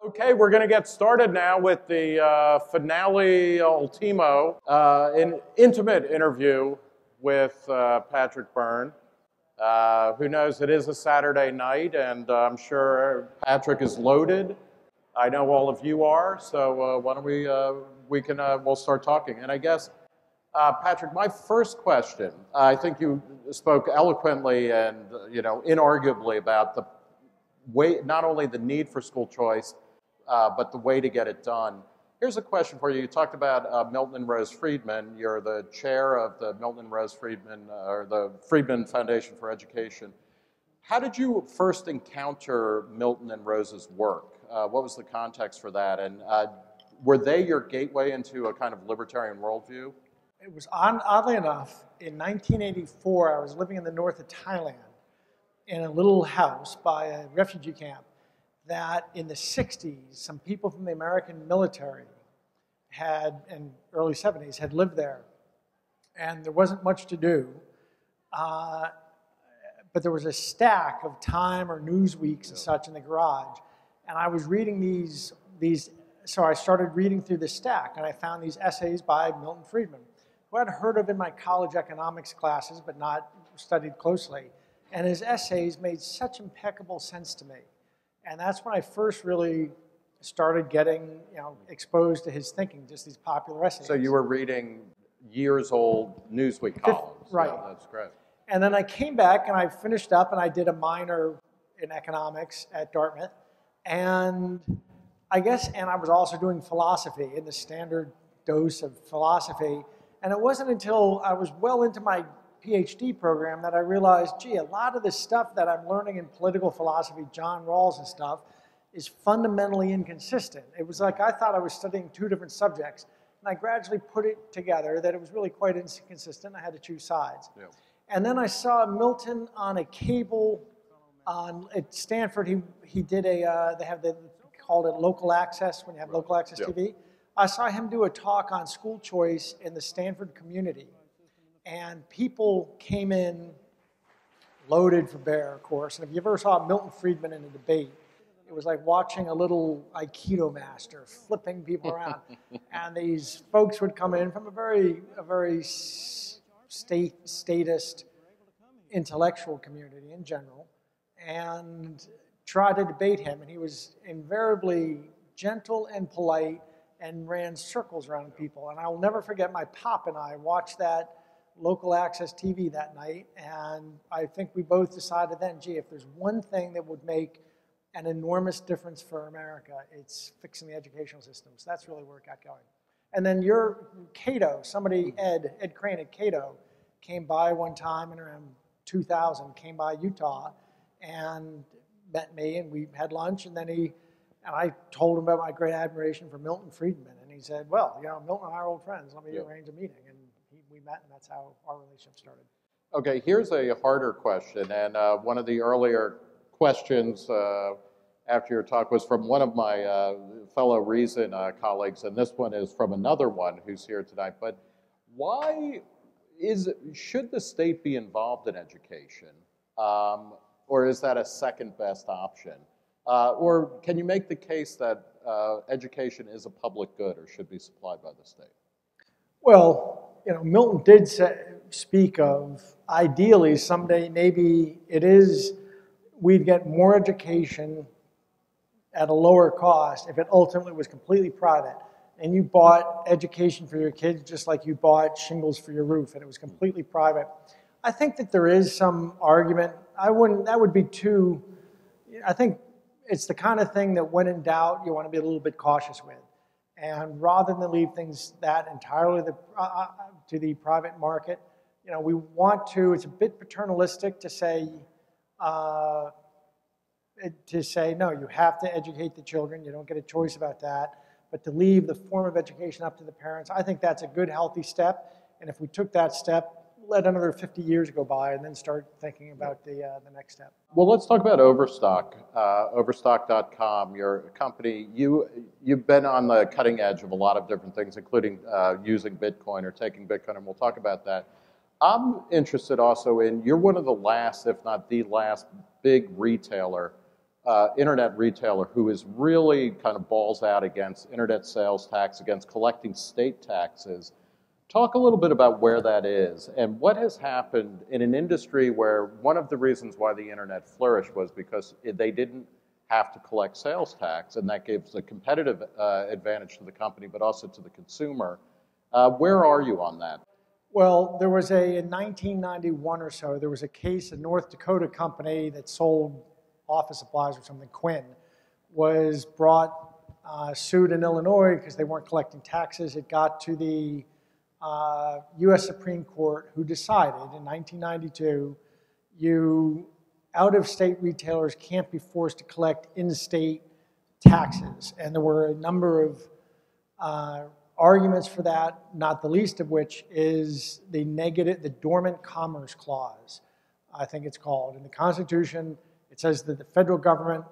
Okay, we're going to get started now with the finale ultimo, an intimate interview with Patrick Byrne. Who knows, it is a Saturday night, and I'm sure Patrick is loaded. I know all of you are, so why don't we'll start talking. And I guess, Patrick, my first question, I think you spoke eloquently and, inarguably about the way, not only the need for school choice, but the way to get it done. Here's a question for you. You talked about Milton and Rose Friedman. You're the chair of the Milton and Rose Friedman, or the Friedman Foundation for Education. How did you first encounter Milton and Rose's work? What was the context for that? And were they your gateway into a kind of libertarian worldview? It was, oddly enough, in 1984, I was living in the north of Thailand in a little house by a refugee camp that in the 60s, some people from the American military and early 70s, had lived there. And there wasn't much to do, but there was a stack of Time or Newsweeks and such in the garage. And I was reading these, so I started reading through the stack, and I found these essays by Milton Friedman, who I'd heard of in my college economics classes, but not studied closely. And his essays made such impeccable sense to me. And that's when I first really started getting, exposed to his thinking, just these popular essays. So you were reading years old Newsweek columns. Right. Yeah, that's great. And then I came back and I finished up and I did a minor in economics at Dartmouth. And I was also doing philosophy in the standard dose of philosophy. And it wasn't until I was well into my Ph.D. program that I realized, gee, a lot of the stuff that I'm learning in political philosophy, John Rawls and stuff, is fundamentally inconsistent. It was like I thought I was studying two different subjects, and I gradually put it together that it was really quite inconsistent. I had to choose sides. Yeah. And then I saw Milton on a cable at Stanford. He did called it local access, when you have local access TV. I saw him do a talk on school choice in the Stanford community. And people came in loaded for bear, of course. And if you ever saw Milton Friedman in a debate, it was like watching a little Aikido master flipping people around. And these folks would come in from a very statist intellectual community in general and try to debate him. And he was invariably gentle and polite and ran circles around people. And I will never forget, my pop and I watched that local access TV that night, and I think we both decided then, gee, if there's one thing that would make an enormous difference for America, it's fixing the educational system. So that's really where it got going. And then Cato, Ed Crane at Cato, came by one time in around 2000, came by Utah and met me, and we had lunch, and then I told him about my great admiration for Milton Friedman, and he said, well, Milton and I are old friends, let me arrange a meeting. And we met, and that's how our relationship started. Okay, here's a harder question, and one of the earlier questions after your talk was from one of my fellow Reason colleagues, and this one is from another one who's here tonight. But why should the state be involved in education, or is that a second best option? Or can you make the case that education is a public good or should be supplied by the state? Well, Milton did speak of, ideally, someday maybe we'd get more education at a lower cost if it ultimately was completely private. And you bought education for your kids just like you bought shingles for your roof, and it was completely private. I think that there is some argument. That would be too, I think it's the kind of thing that when in doubt, you want to be a little bit cautious with. And rather than leave things that entirely to the private market, we want to, it's a bit paternalistic to say, no, you have to educate the children, you don't get a choice about that, but to leave the form of education up to the parents, I think that's a good, healthy step. And if we took that step, let another 50 years go by and then start thinking about the next step. Well, let's talk about Overstock, Overstock.com, your company. You've been on the cutting edge of a lot of different things, including using Bitcoin or taking Bitcoin, and we'll talk about that. I'm interested also in, you're one of the last, if not the last, big retailer internet retailer who is really kind of balls out against internet sales tax, against collecting state taxes. Talk a little bit about where that is and what has happened in an industry where one of the reasons why the internet flourished was because they didn't have to collect sales tax, and that gives a competitive advantage to the company, but also to the consumer. Where are you on that? Well, there was in 1991 or so, there was a case, a North Dakota company that sold office supplies or something, kwon, was brought, sued in Illinois because they weren't collecting taxes. It got to the US Supreme Court, who decided in 1992, out-of-state retailers can't be forced to collect in-state taxes. And there were a number of arguments for that, not the least of which is the dormant commerce clause, I think it's called. In the Constitution, it says that the federal government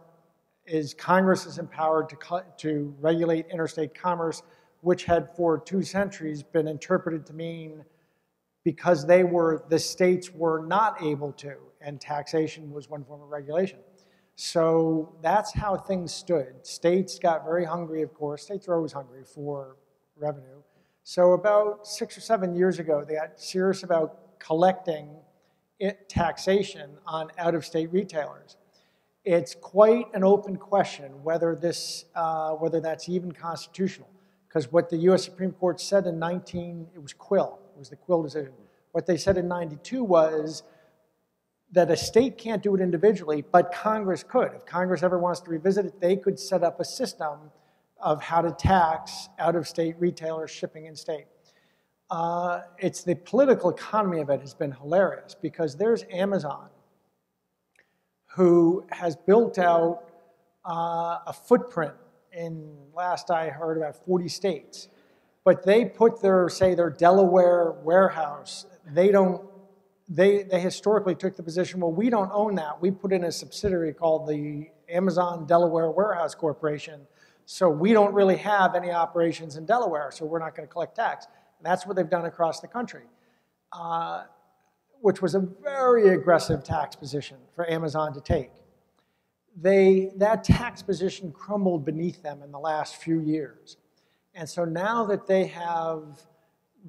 Congress is empowered to regulate interstate commerce, which had for 2 centuries been interpreted to mean because the states were not able to, and taxation was one form of regulation. So that's how things stood. States got very hungry, of course. States are always hungry for revenue. So about 6 or 7 years ago, they got serious about collecting taxation on out-of-state retailers. It's quite an open question whether that's even constitutional. Because what the US Supreme Court said it was Quill, it was the Quill decision. What they said in 92 was that a state can't do it individually, but Congress could. If Congress ever wants to revisit it, they could set up a system of how to tax out-of-state retailers shipping in state. It's the political economy of it has been hilarious because there's Amazon who has built out a footprint in, last I heard, about 40 states. But they put their Delaware warehouse, they historically took the position, well, we don't own that. We put in a subsidiary called the Amazon Delaware Warehouse Corporation. So we don't really have any operations in Delaware, so we're not going to collect tax. And that's what they've done across the country, which was a very aggressive tax position for Amazon to take. That tax position crumbled beneath them in the last few years. And so now that they have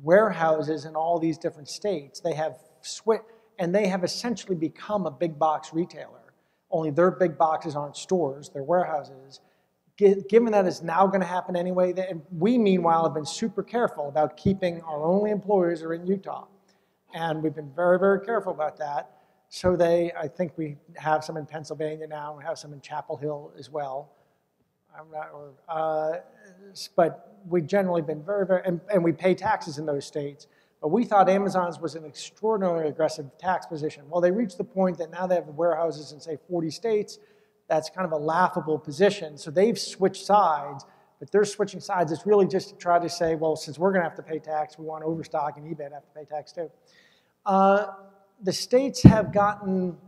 warehouses in all these different states, they have essentially become a big box retailer. Only their big boxes aren't stores, they're warehouses. Given that it's now going to happen anyway, we, meanwhile, have been super careful about keeping our only employees are in Utah. And we've been very, very careful about that. So I think we have some in Pennsylvania now, we have some in Chapel Hill as well. But we've generally been very, very, and we pay taxes in those states. But we thought Amazon's was an extraordinarily aggressive tax position. Well, they reached the point that now they have warehouses in, say, 40 states. That's kind of a laughable position. So they've switched sides, but they're switching sides. It's really just to try to say, well, since we're going to have to pay tax, we want Overstock and eBay to have to pay tax too. The states have gotten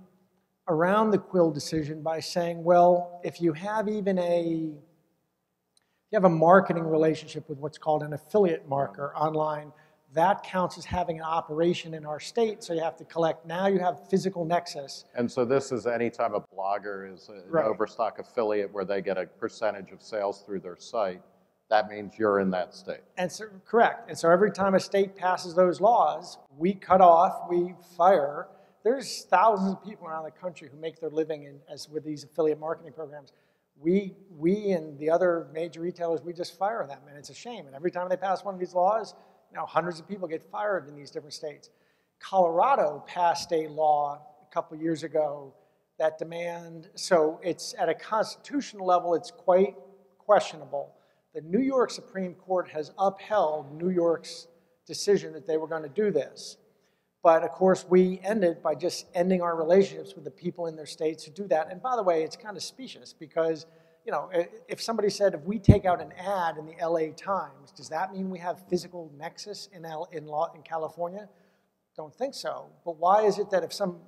around the Quill decision by saying, well, if you have a marketing relationship with what's called an affiliate marker online, that counts as having an operation in our state, so you have to collect. Now you have physical nexus. And so this is any time a blogger is an Overstock affiliate where they get a percentage of sales through their site, that means you're in that state. And so, correct. And so every time a state passes those laws, we cut off, we fire. There's thousands of people around the country who make their living with these affiliate marketing programs. We and the other major retailers, we just fire them, and it's a shame. And every time they pass one of these laws, hundreds of people get fired in these different states. Colorado passed a law a couple of years ago that so it's at a constitutional level, it's quite questionable. The New York Supreme Court has upheld New York's decision that they were going to do this. But of course, we ended by just ending our relationships with the people in their states who do that. And by the way, it's kind of specious because if somebody said, if we take out an ad in the LA Times, does that mean we have physical nexus in California? Don't think so. But why is it that if some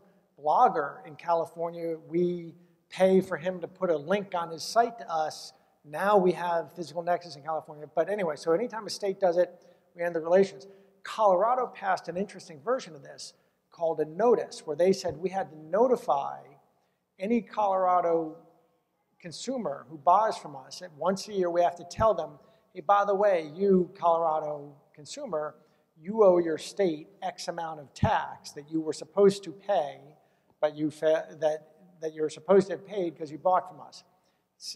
blogger in California, we pay for him to put a link on his site to us, now we have physical nexus in California? But anyway, so anytime a state does it, we end the relations. Colorado passed an interesting version of this called a notice, where they said we had to notify any Colorado consumer who buys from us, that once a year we have to tell them, hey, by the way, you Colorado consumer, you owe your state X amount of tax that you were supposed to pay, but that you're supposed to have paid because you bought from us.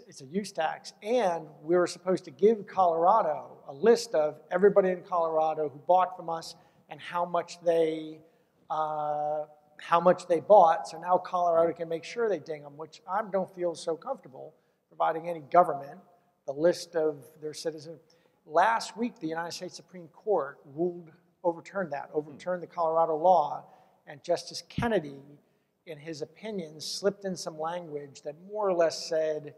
It's a use tax, and we were supposed to give Colorado a list of everybody in Colorado who bought from us and how much they bought. So now Colorado can make sure they ding them, which I don't feel so comfortable providing any government the list of their citizens. Last week, the United States Supreme Court overturned the Colorado law, and Justice Kennedy, in his opinion, slipped in some language that more or less said,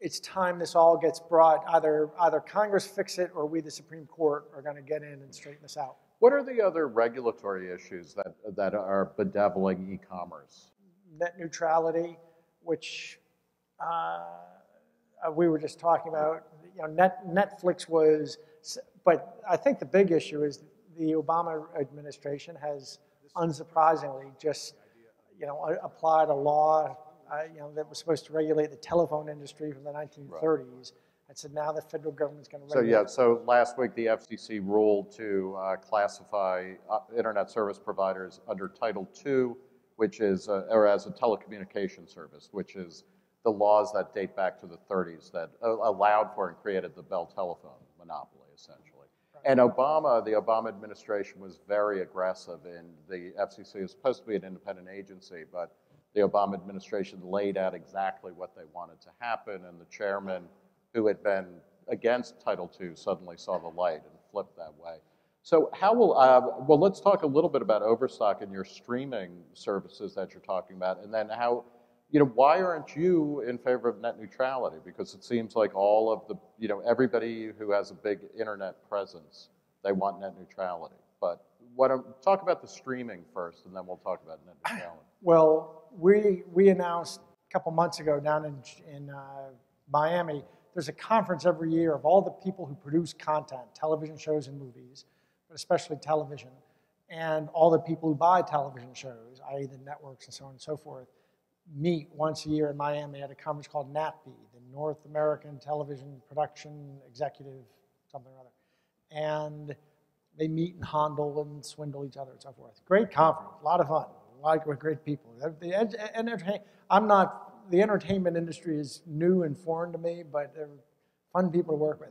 it's time this all gets brought, either Congress fix it or we, the Supreme Court, are going to get in and straighten this out. What are the other regulatory issues that are bedeviling e-commerce? Net neutrality, which we were just talking about. Netflix was, but I think the big issue is the Obama administration has, unsurprisingly, just applied a law that was supposed to regulate the telephone industry from the 1930s. Right. And so now the federal government's going to regulate. So last week the FCC ruled to classify internet service providers under Title II, which is, or as a telecommunication service, which is the laws that date back to the 30s that allowed for and created the Bell telephone monopoly, essentially. Right. And the Obama administration was very aggressive in the FCC is supposed to be an independent agency, but the Obama administration laid out exactly what they wanted to happen, and the chairman, who had been against Title II, suddenly saw the light and flipped that way. So how will, well, let's talk a little bit about Overstock and your streaming services that you're talking about, and then how, why aren't you in favor of net neutrality? Because it seems like all of the, everybody who has a big internet presence, they want net neutrality. But talk about the streaming first, and then we'll talk about net neutrality. Well, we announced a couple months ago down in Miami, there's a conference every year of all the people who produce content, television shows and movies, but especially television, and all the people who buy television shows, i.e. the networks and so on and so forth, meet once a year in Miami at a conference called NATPE, the North American Television Production Executive, something or other. And they meet and handle and swindle each other and so forth. Great conference, a lot of fun, a lot of great people. The entertainment industry is new and foreign to me, but they're fun people to work with.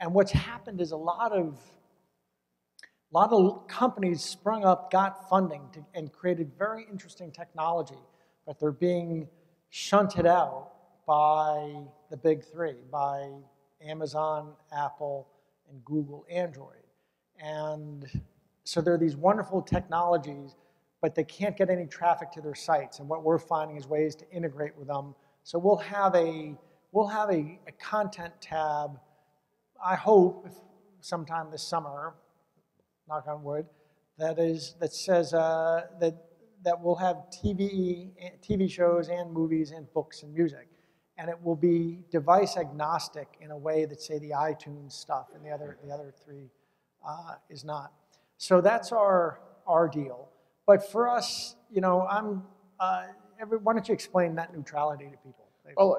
And what's happened is a lot of companies sprung up, got funding, and created very interesting technology, but they're being shunted out by the big three, by Amazon, Apple, and Google Android. And so there are these wonderful technologies, but they can't get any traffic to their sites. And what we're finding is ways to integrate with them. So we'll have a content tab, I hope, sometime this summer, knock on wood, that says that we'll have TV shows and movies and books and music. And it will be device agnostic in a way that, say, the iTunes stuff and the other three is not. So that's our deal. But for us, why don't you explain net neutrality to people? Well,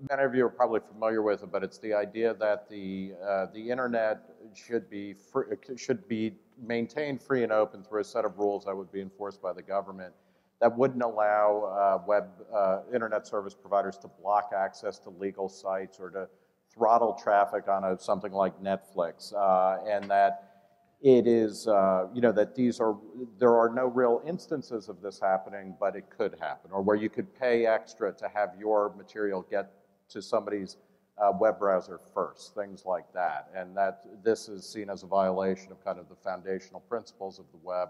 many of you are probably familiar with it, but it's the idea that the internet should be maintained free and open through a set of rules that would be enforced by the government that wouldn't allow internet service providers to block access to legal sites or to throttle traffic on something like Netflix, and that it is, that there are no real instances of this happening, but it could happen, or where you could pay extra to have your material get to somebody's web browser first, things like that. And that this is seen as a violation of kind of the foundational principles of the web,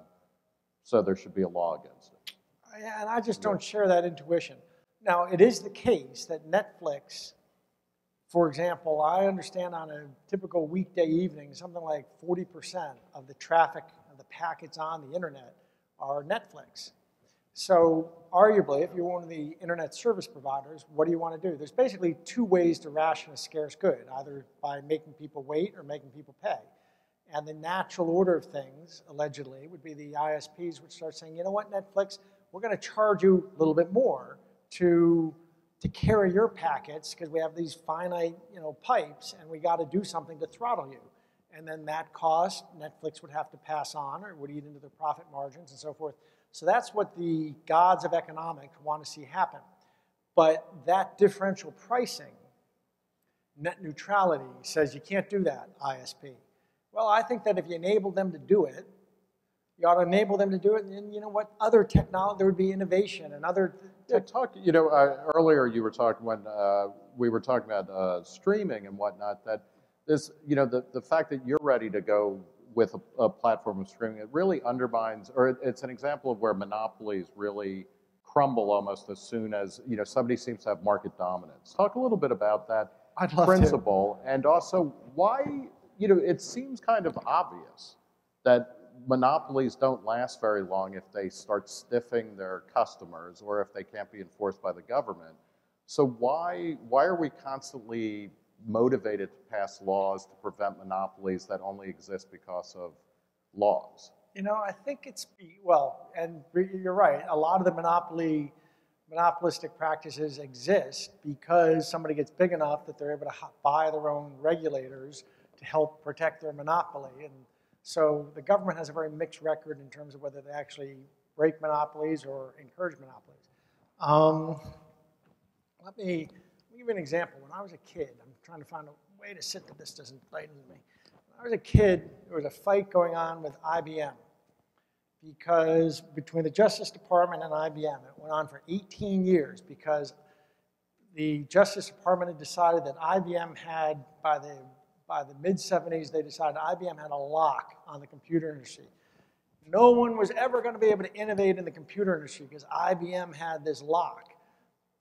so there should be a law against it. Yeah, and I just don't share that intuition. Now, it is the case that Netflix, for example, I understand on a typical weekday evening, something like 40% of the traffic of the packets on the internet are Netflix. So arguably, if you're one of the internet service providers, what do you want to do? There's basically two ways to ration a scarce good, either by making people wait or making people pay. And the natural order of things, allegedly, would be the ISPs would start saying, you know what, Netflix, we're going to charge you a little bit more to to carry your packets because we have these finite, pipes, and we got to do something to throttle you. And then that cost, Netflix would have to pass on, or it would eat into their profit margins and so forth. So that's what the gods of economics want to see happen. But that differential pricing, net neutrality, says you can't do that, ISP. Well, I think that if you enable them to do it, you ought to enable them to do it, and you know what? Other technology, there would be innovation and other. Earlier you were talking when we were talking about streaming and whatnot. That this, the fact that you're ready to go with a platform of streaming, it really undermines, or it's an example of where monopolies really crumble almost as soon as somebody seems to have market dominance. Talk a little bit about that principle, and also why it seems kind of obvious that monopolies don't last very long if they start stiffing their customers or if they can't be enforced by the government. So why are we constantly motivated to pass laws to prevent monopolies that only exist because of laws? I think it's, well, and you're right, a lot of the monopolistic practices exist because somebody gets big enough that they're able to buy their own regulators to help protect their monopoly. And so the government has a very mixed record in terms of whether they actually break monopolies or encourage monopolies. Let me give you an example. When I was a kid, I'm trying to find a way to sit that this doesn't frighten me. When I was a kid, there was a fight going on with IBM because between the Justice Department and IBM, it went on for 18 years because the Justice Department had decided that IBM had, by the mid-70s, they decided IBM had a lock on the computer industry. No one was ever going to be able to innovate in the computer industry because IBM had this lock.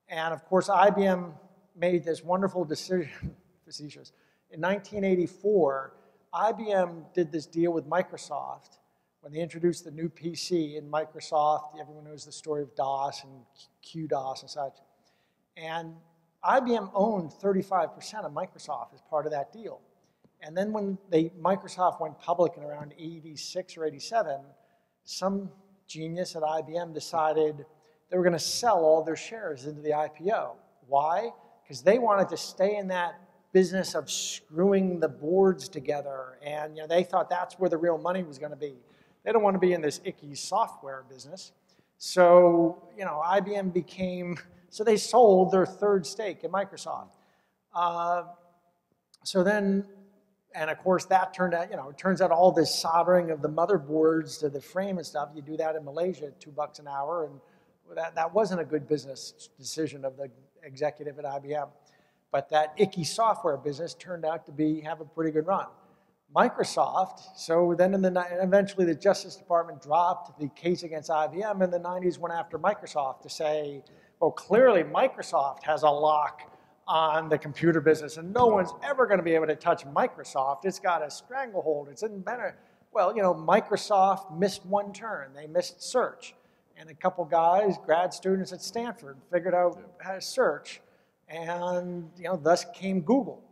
And of course, IBM made this wonderful decision, facetious. In 1984, IBM did this deal with Microsoft when they introduced the new PC in Microsoft. Everyone knows the story of DOS and QDOS and such. And IBM owned 35% of Microsoft as part of that deal. And then when Microsoft went public in around 86 or 87, some genius at IBM decided they were going to sell all their shares into the IPO. Why? Because they wanted to stay in that business of screwing the boards together, and they thought that's where the real money was going to be. They don't want to be in this icky software business. So IBM became, so they sold their third stake in Microsoft. So then, and of course that turned out, it turns out all this soldering of the motherboards to the frame and stuff, you do that in Malaysia at $2 an hour, and that wasn't a good business decision of the executive at IBM. But that icky software business turned out to have a pretty good run. Microsoft, so then eventually the Justice Department dropped the case against IBM, in the 90s went after Microsoft to say, well, clearly Microsoft has a lock on the computer business, and no one's ever going to be able to touch Microsoft. It's got a stranglehold. It's invented. Well, Microsoft missed one turn. They missed search. And a couple guys, grad students at Stanford, figured out how to search, and thus came Google.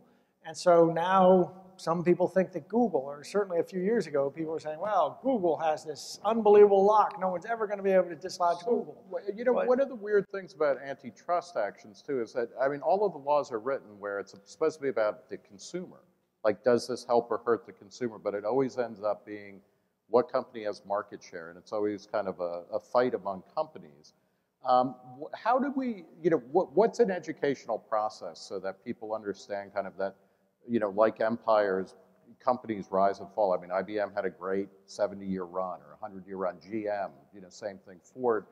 And so now some people think that Google, or certainly a few years ago, people were saying, well, Google has this unbelievable lock. No one's ever going to be able to dislodge Google. One of the weird things about antitrust actions, too, is that, all of the laws are written where it's supposed to be about the consumer. Like, does this help or hurt the consumer? But it always ends up being what company has market share, and it's always kind of a fight among companies. How do we, what's an educational process so that people understand kind of that, like empires, companies rise and fall. IBM had a great 70-year run or 100-year run. GM, same thing. Ford.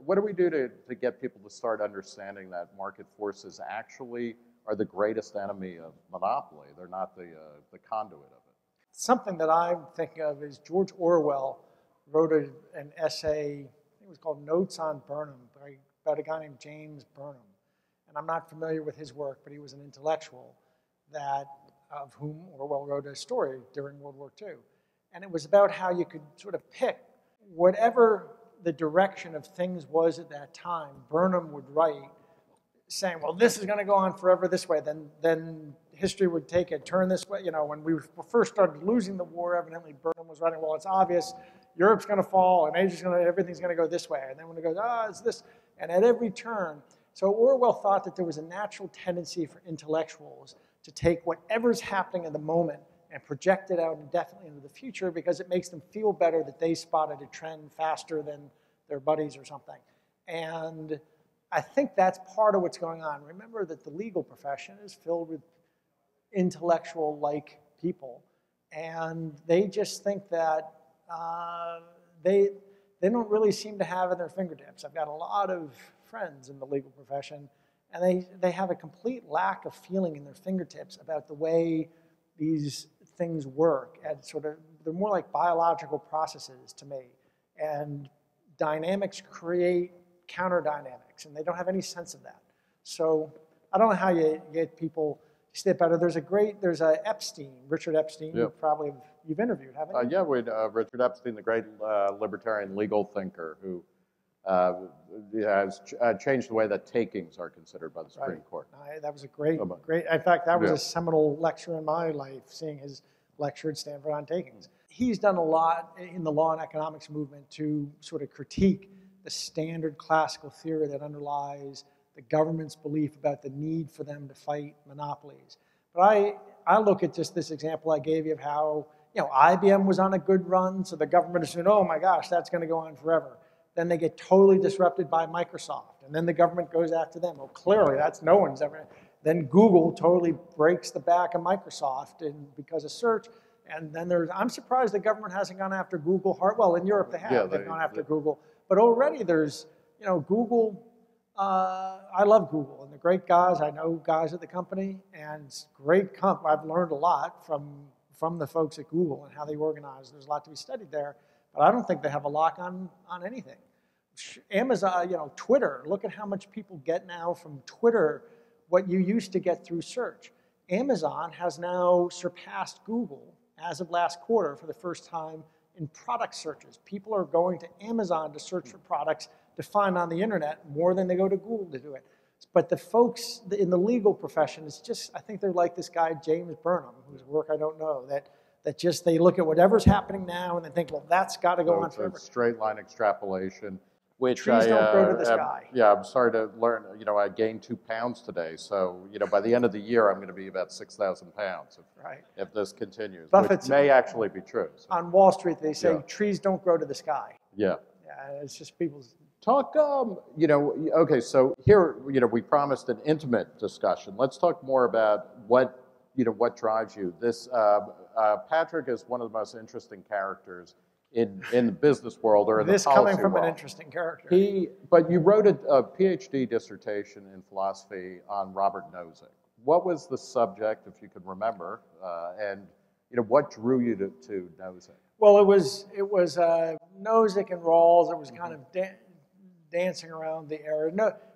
What do we do to get people to start understanding that market forces actually are the greatest enemy of monopoly? They're not the conduit of it. Something that I'm thinking of is George Orwell wrote an essay, I think it was called Notes on Burnham, about a guy named James Burnham. And I'm not familiar with his work, but he was an intellectual of whom Orwell wrote a story during World War II. And it was about how you could sort of pick whatever the direction of things was at that time. Burnham would write saying, well, this is going to go on forever this way. Then history would take a turn this way. When we first started losing the war, evidently Burnham was writing, well, it's obvious Europe's going to fall and everything's going to go this way. And then when it goes, it's this. And at every turn, So Orwell thought that there was a natural tendency for intellectuals to take whatever's happening in the moment and project it out indefinitely into the future because it makes them feel better that they spotted a trend faster than their buddies or something. And I think that's part of what's going on. Remember that the legal profession is filled with intellectual-like people, and they just think that they don't really seem to have it in their fingertips. I've got a lot of friends in the legal profession, and they have a complete lack of feeling in their fingertips about the way these things work. And they're more like biological processes to me. And dynamics create counter dynamics, and they don't have any sense of that. So I don't know how you get people to step better. There's a Epstein, Richard Epstein, Yep. You've interviewed, haven't you? Yeah, Richard Epstein, the great libertarian legal thinker who has changed the way that takings are considered by the Supreme Court. That was a great. In fact, that was Yeah. a seminal lecture in my life, seeing his lecture at Stanford on takings. He's done a lot in the law and economics movement to sort of critique the standard classical theory that underlies the government's belief about the need for them to fight monopolies. But I look at just this example I gave you of how IBM was on a good run, so the government assumed, oh my gosh, that's going to go on forever. Then they get totally disrupted by Microsoft, and then the government goes after them. Well, clearly, that's no one's ever. Then Google totally breaks the back of Microsoft because of search. And then I'm surprised the government hasn't gone after Google hard. Well, in Europe they have. Yeah, They've gone after Google. But already there's, Google. I love Google, and the great guys. I know guys at the company, and it's great company. I've learned a lot from the folks at Google and how they organize. There's a lot to be studied there. But I don't think they have a lock on anything. Amazon, Twitter, look at how much people get now from Twitter, what you used to get through search. Amazon has now surpassed Google as of last quarter for the first time in product searches. People are going to Amazon to search for products to find on the internet more than they go to Google to do it. But the folks in the legal profession, I think they're like this guy, James Byrne, whose work I don't know, that they look at whatever's happening now and they think, well, that's got to go on forever. Straight line extrapolation, which Trees don't grow to the sky. Yeah, I'm sorry to learn. I gained 2 pounds today, so by the end of the year, I'm going to be about 6,000 pounds if this continues, Buffett's, which may actually be true. So. On Wall Street, they say trees don't grow to the sky. Yeah. Yeah, it's just people's. Talk, okay, so here, we promised an intimate discussion. Let's talk more about what drives you. This, Patrick is one of the most interesting characters in the business world or in the policy world. This coming from an interesting character. But you wrote a Ph.D. dissertation in philosophy on Robert Nozick. What was the subject, if you can remember, and what drew you to Nozick? Well, it was Nozick and Rawls. It was kind of dancing around the era.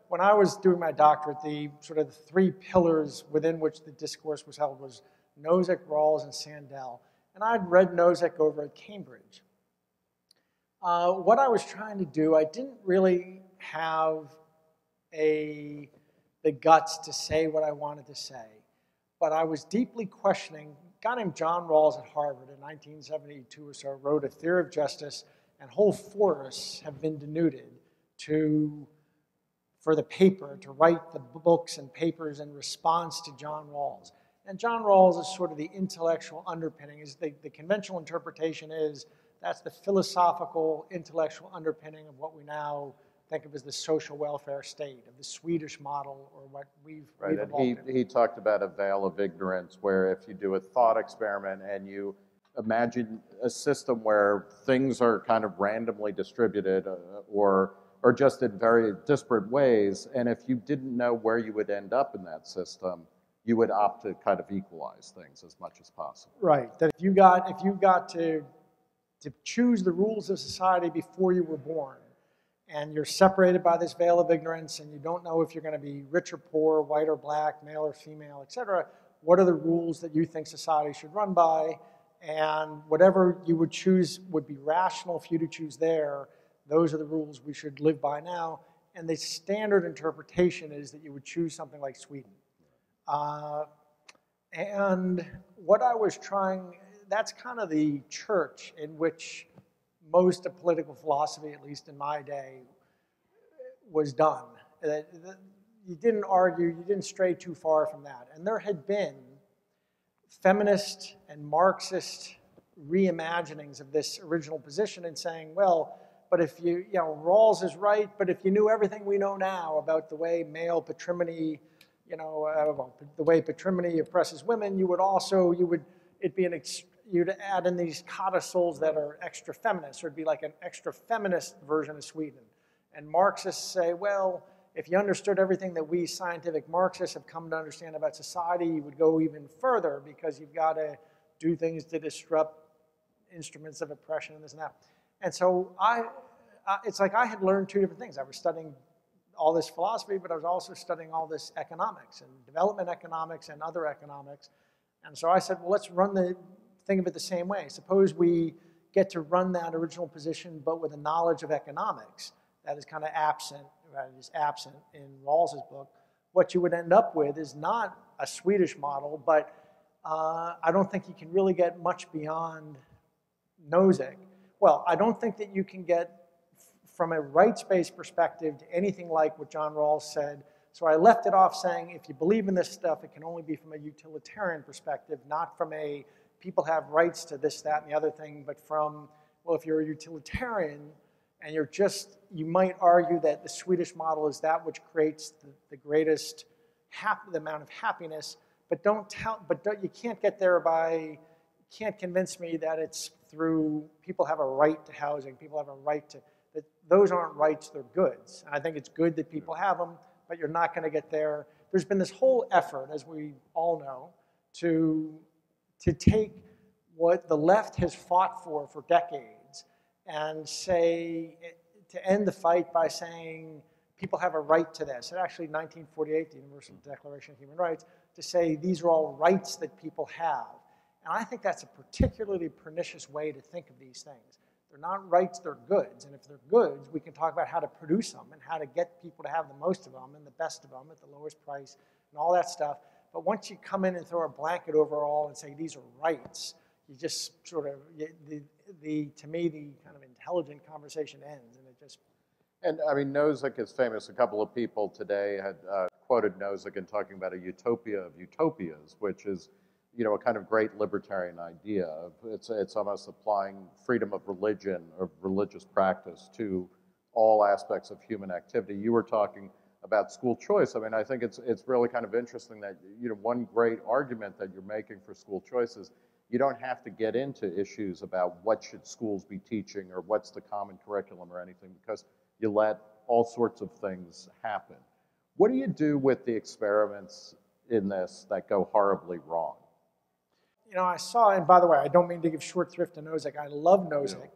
When I was doing my doctorate, the sort of the 3 pillars within which the discourse was held was Nozick, Rawls, and Sandel. And I'd read Nozick over at Cambridge. What I was trying to do, I didn't really have the guts to say what I wanted to say, but I was deeply questioning. A guy named John Rawls at Harvard in 1972 or so wrote A Theory of Justice, and whole forests have been denuded for the paper, to write the books and papers in response to John Rawls. And John Rawls is sort of the intellectual underpinning. The conventional interpretation is that's the philosophical, intellectual underpinning of what we now think of as the social welfare state, of the Swedish model, or what we've evolved in. He talked about a veil of ignorance, where if you do a thought experiment and you imagine a system where things are kind of randomly distributed or just in very disparate ways, and if you didn't know where you would end up in that system, you would opt to kind of equalize things as much as possible. Right. That if you got to choose the rules of society before you were born, and you're separated by this veil of ignorance, and you don't know if you're going to be rich or poor, white or black, male or female, etc., what are the rules that you think society should run by? And whatever you would choose would be rational for you to choose there. Those are the rules we should live by now. And the standard interpretation is that you would choose something like Sweden. And what I was trying, that's kind of the church in which most of political philosophy, at least in my day, was done. you didn't argue, you didn't stray too far from that. And there had been feminist and Marxist reimaginings of this original position and saying, well, but if you know, Rawls is right, but if you knew everything we know now about the way male patrimony, you know, the way patrimony oppresses women, you'd add in these codicils that are extra feminist, or it'd be like an extra feminist version of Sweden. And Marxists say, well, if you understood everything that we scientific Marxists have come to understand about society, you would go even further because you've got to do things to disrupt instruments of oppression and this and that. And so it's like I had learned two different things. I was studying all this philosophy, but I was also studying all this economics and development economics and other economics. And so I said, well, let's think of it the same way. Suppose we get to run that original position, but with a knowledge of economics that is kind of absent, that is absent in Rawls's book. What you would end up with is not a Swedish model, but I don't think you can really get much beyond Nozick. Well, I don't think that you can get from a rights-based perspective to anything like what John Rawls said. So I left it off saying, if you believe in this stuff, it can only be from a utilitarian perspective, not from a people have rights to this, that, and the other thing, but from, well, if you're a utilitarian and you might argue that the Swedish model is that which creates the greatest the amount of happiness, but you can't get there can't convince me that it's through people have a right to housing, people have a right to, that those aren't rights, they're goods. And I think it's good that people have them, but you're not going to get there. There's been this whole effort, as we all know, to take what the left has fought for decades and say, to end the fight by saying people have a right to this. And actually, 1948, the Universal Declaration of Human Rights, to say these are all rights that people have. And I think that's a particularly pernicious way to think of these things. They're not rights, they're goods. And if they're goods, we can talk about how to produce them and how to get people to have the most of them and the best of them at the lowest price and all that stuff. But once you come in and throw a blanket over all and say these are rights, you just sort of, to me, the kind of intelligent conversation ends. And it just... And I mean, Nozick is famous. A couple of people today had quoted Nozick in talking about a utopia of utopias, which is, you know, a kind of great libertarian idea. It's almost applying freedom of religion or religious practice to all aspects of human activity. You were talking about school choice. I mean, I think it's really kind of interesting that, you know, one great argument that you're making for school choice is you don't have to get into issues about what should schools be teaching or what's the common curriculum or anything, because you let all sorts of things happen. What do you do with the experiments in this that go horribly wrong? You know, I saw, and by the way, I don't mean to give short thrift to Nozick. I love Nozick.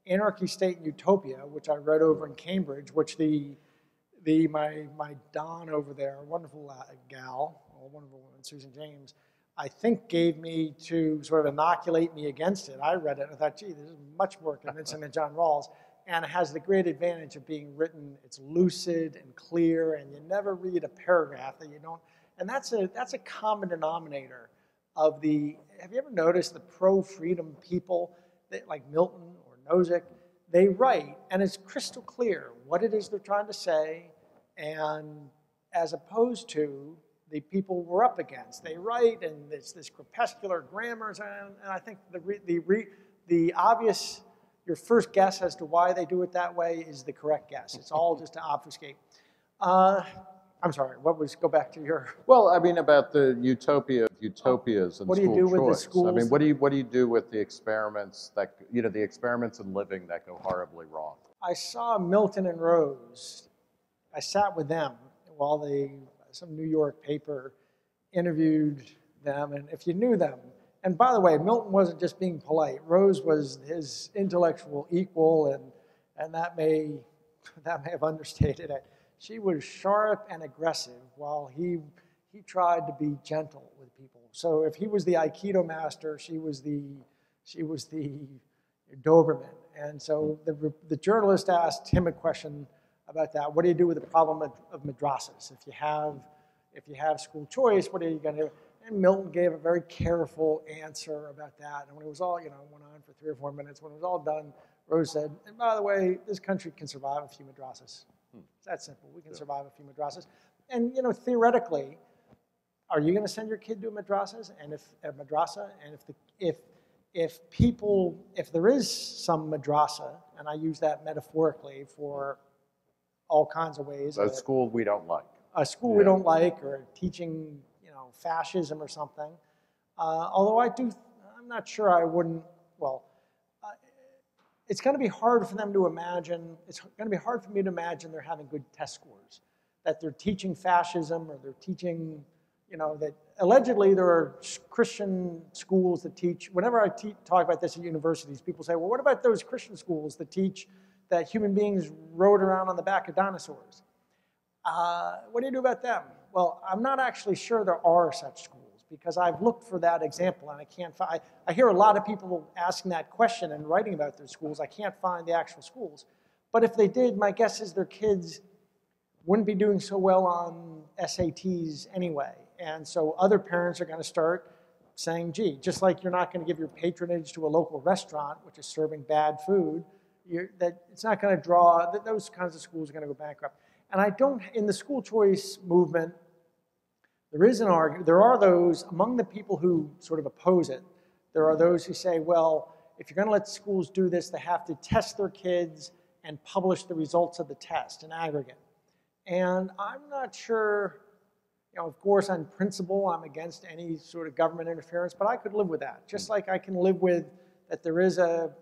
Yeah. Anarchy, State, and Utopia, which I read over in Cambridge, which my Don over there, a wonderful gal, a wonderful woman, Susan James, I think gave me to sort of inoculate me against it. I read it and I thought, gee, this is much more convincing than John Rawls. And it has the great advantage of being written, it's lucid and clear, and you never read a paragraph that you don't, and that's a common denominator of the, have you ever noticed the pro-freedom people, that, like Milton or Nozick, they write, and it's crystal clear what it is they're trying to say, and as opposed to the people we're up against. They write, and it's this crepuscular grammar, and I think the obvious, your first guess as to why they do it that way is the correct guess. It's all just to obfuscate. I'm sorry, go back to your... Well, I mean, about the utopia of utopias and school choice. What do you do with the schools? I mean, what do you do with the experiments that, you know, the experiments in living that go horribly wrong? I saw Milton and Rose. I sat with them while some New York paper interviewed them, and if you knew them, and by the way, Milton wasn't just being polite. Rose was his intellectual equal, and that may have understated it. She was sharp and aggressive while he tried to be gentle with people. So if he was the Aikido master, she was the Doberman. And so the journalist asked him a question about that. What do you do with the problem of madrasas? If you have school choice, what are you going to do? And Milton gave a very careful answer about that. And when it was all, you know, went on for 3 or 4 minutes, when it was all done, Rose said, and by the way, this country can survive a few madrasas. It's that simple. We can survive a few madrasas. and theoretically, are you going to send your kid to a madrasa? And if there is some madrasa, and I use that metaphorically for all kinds of ways. A school we don't like. A school we don't like, or teaching, fascism or something. Although I'm not sure I wouldn't. Well, it's going to be hard for them to imagine. It's going to be hard for me to imagine they're having good test scores, that they're teaching fascism, or they're teaching, that allegedly there are Christian schools that teach. Whenever I talk about this at universities, people say, well, what about those Christian schools that teach that human beings rode around on the back of dinosaurs? What do you do about them? Well, I'm not actually sure there are such schools, because I've looked for that example and I can't find. I hear a lot of people asking that question and writing about their schools. I can't find the actual schools. But if they did, my guess is their kids wouldn't be doing so well on SATs anyway. And so other parents are going to start saying, gee, just like you're not going to give your patronage to a local restaurant, which is serving bad food, that it's not going to draw, those kinds of schools are going to go bankrupt. And in the school choice movement, there is an argument. There are those, among the people who sort of oppose it, there are those who say, well, if you're going to let schools do this, they have to test their kids and publish the results of the test in aggregate. And I'm not sure, of course, on principle, I'm against any sort of government interference, but I could live with that. Just like I can live with that there is a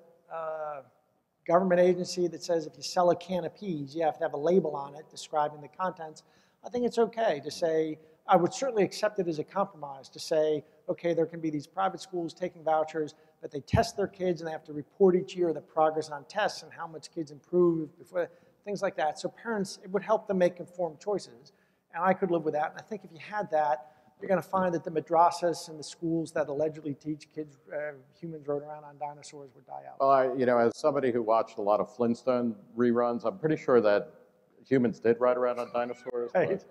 government agency that says if you sell a can of peas, you have to have a label on it describing the contents. I think it's okay to say, I would certainly accept it as a compromise to say, okay, there can be these private schools taking vouchers, but they test their kids and they have to report each year the progress on tests and how much kids improve, before, things like that. So parents, it would help them make informed choices. And I could live with that. And I think if you had that, you're going to find that the madrasas and the schools that allegedly teach kids, humans rode around on dinosaurs would die out. Well, as somebody who watched a lot of Flintstone reruns, I'm pretty sure that humans did ride around on dinosaurs. Right.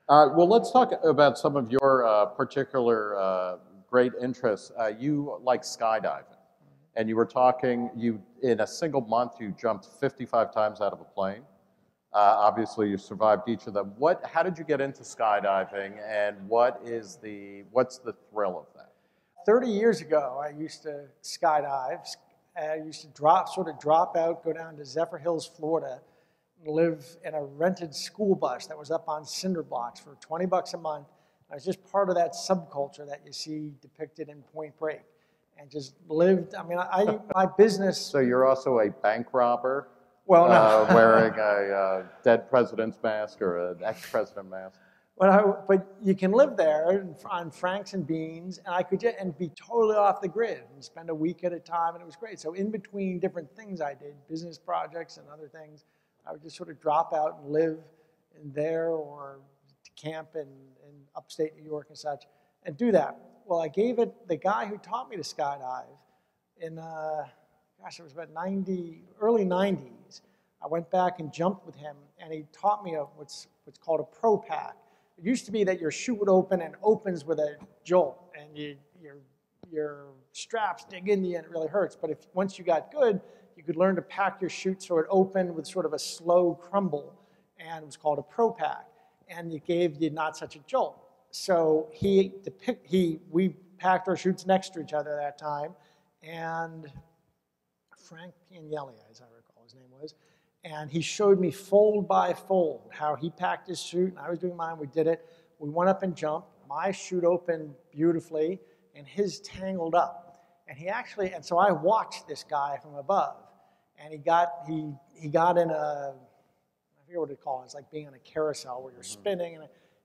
Well, let's talk about some of your particular great interests. You like skydiving, and you were talking, in a single month, you jumped 55 times out of a plane. Obviously, you survived each of them. How did you get into skydiving, and what's the thrill of that? 30 years ago, I used to skydive. I used to drop out, go down to Zephyr Hills, Florida, and live in a rented school bus that was up on cinder blocks for $20 a month. I was just part of that subculture that you see depicted in Point Break, and just lived. My business. So you're also a bank robber? Well, no. Wearing a dead president's mask or an ex-president mask. But you can live there on francs and beans, and I could be totally off the grid and spend a week at a time, and it was great. So in between different things I did, business projects and other things, I would just sort of drop out and live in there or camp in upstate New York and such, and do that. Well, I gave it, the guy who taught me to skydive in, it was about early 90s. I went back and jumped with him, and he taught me what's called a pro pack. It used to be that your chute would open and opens with a jolt, and your straps dig into you and it really hurts. But once you got good, you could learn to pack your chute so it opened with sort of a slow crumble, and it was called a pro pack. And it gave you not such a jolt. So we packed our chutes next to each other that time, and Frank Piagnelli, as I recall his name was, and he showed me fold by fold how he packed his chute, and I was doing mine. We did it. We went up and jumped. My chute opened beautifully, and his tangled up. And so I watched this guy from above, and he got in a, I forget what they call it. It's like being on a carousel where you're spinning,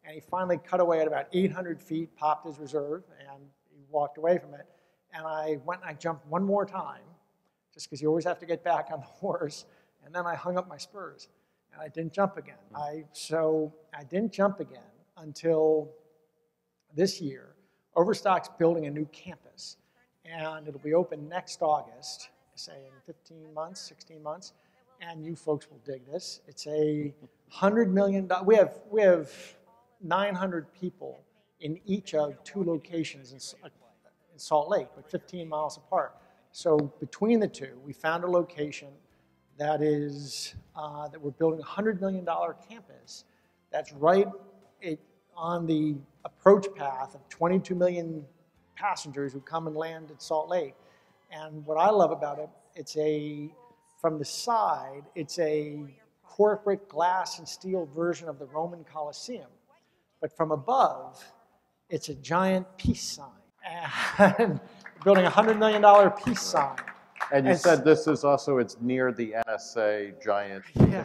and he finally cut away at about 800 feet, popped his reserve, and he walked away from it. And I went and I jumped one more time, just because you always have to get back on the horse, and then I hung up my spurs, and I didn't jump again. So I didn't jump again until this year. Overstock's building a new campus, and it'll be open next August, say in 15 months, 16 months, and you folks will dig this. It's a $100 million, we have 900 people in each of 2 locations in Salt Lake, but 15 miles apart. So between the two, we found a location that we're building a $100 million campus that's right on the approach path of 22 million passengers who come and land at Salt Lake. And what I love about it, from the side, it's a corporate glass and steel version of the Roman Colosseum. But from above, it's a giant peace sign. And building a $100 million peace sign. And you said this is also, it's near the NSA giant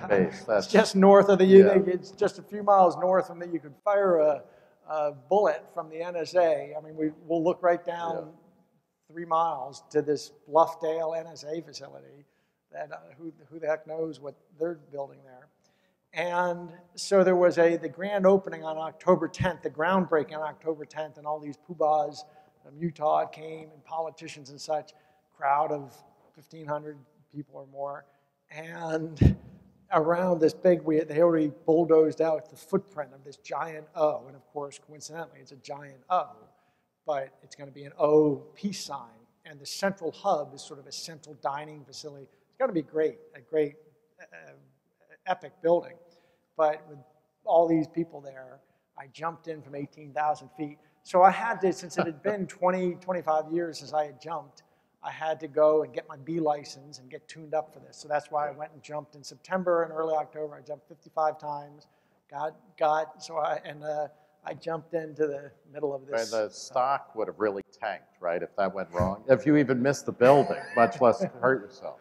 base. It's just north of it's just a few miles north from that. You could fire a bullet from the NSA. I mean, we'll look right down 3 miles to this Bluffdale NSA facility that who the heck knows what they're building there. And so there was the grand opening on October 10th, the groundbreaking on October 10th, and all these poobahs from Utah came, and politicians and such, crowd of 1,500 people or more. And around this big, they already bulldozed out the footprint of this giant O. And of course, coincidentally, it's a giant O, but it's going to be an O peace sign. And the central hub is sort of a central dining facility. It's going to be great, a great epic building. But with all these people there, I jumped in from 18,000 feet. So I had to, since it had been 20, 25 years since I had jumped, I had to go and get my B license and get tuned up for this. So that's why I went and jumped in September and early October. I jumped 55 times. I jumped into the middle of this. The stock would have really tanked, right, if that went wrong. If you even missed the building, much less hurt yourself.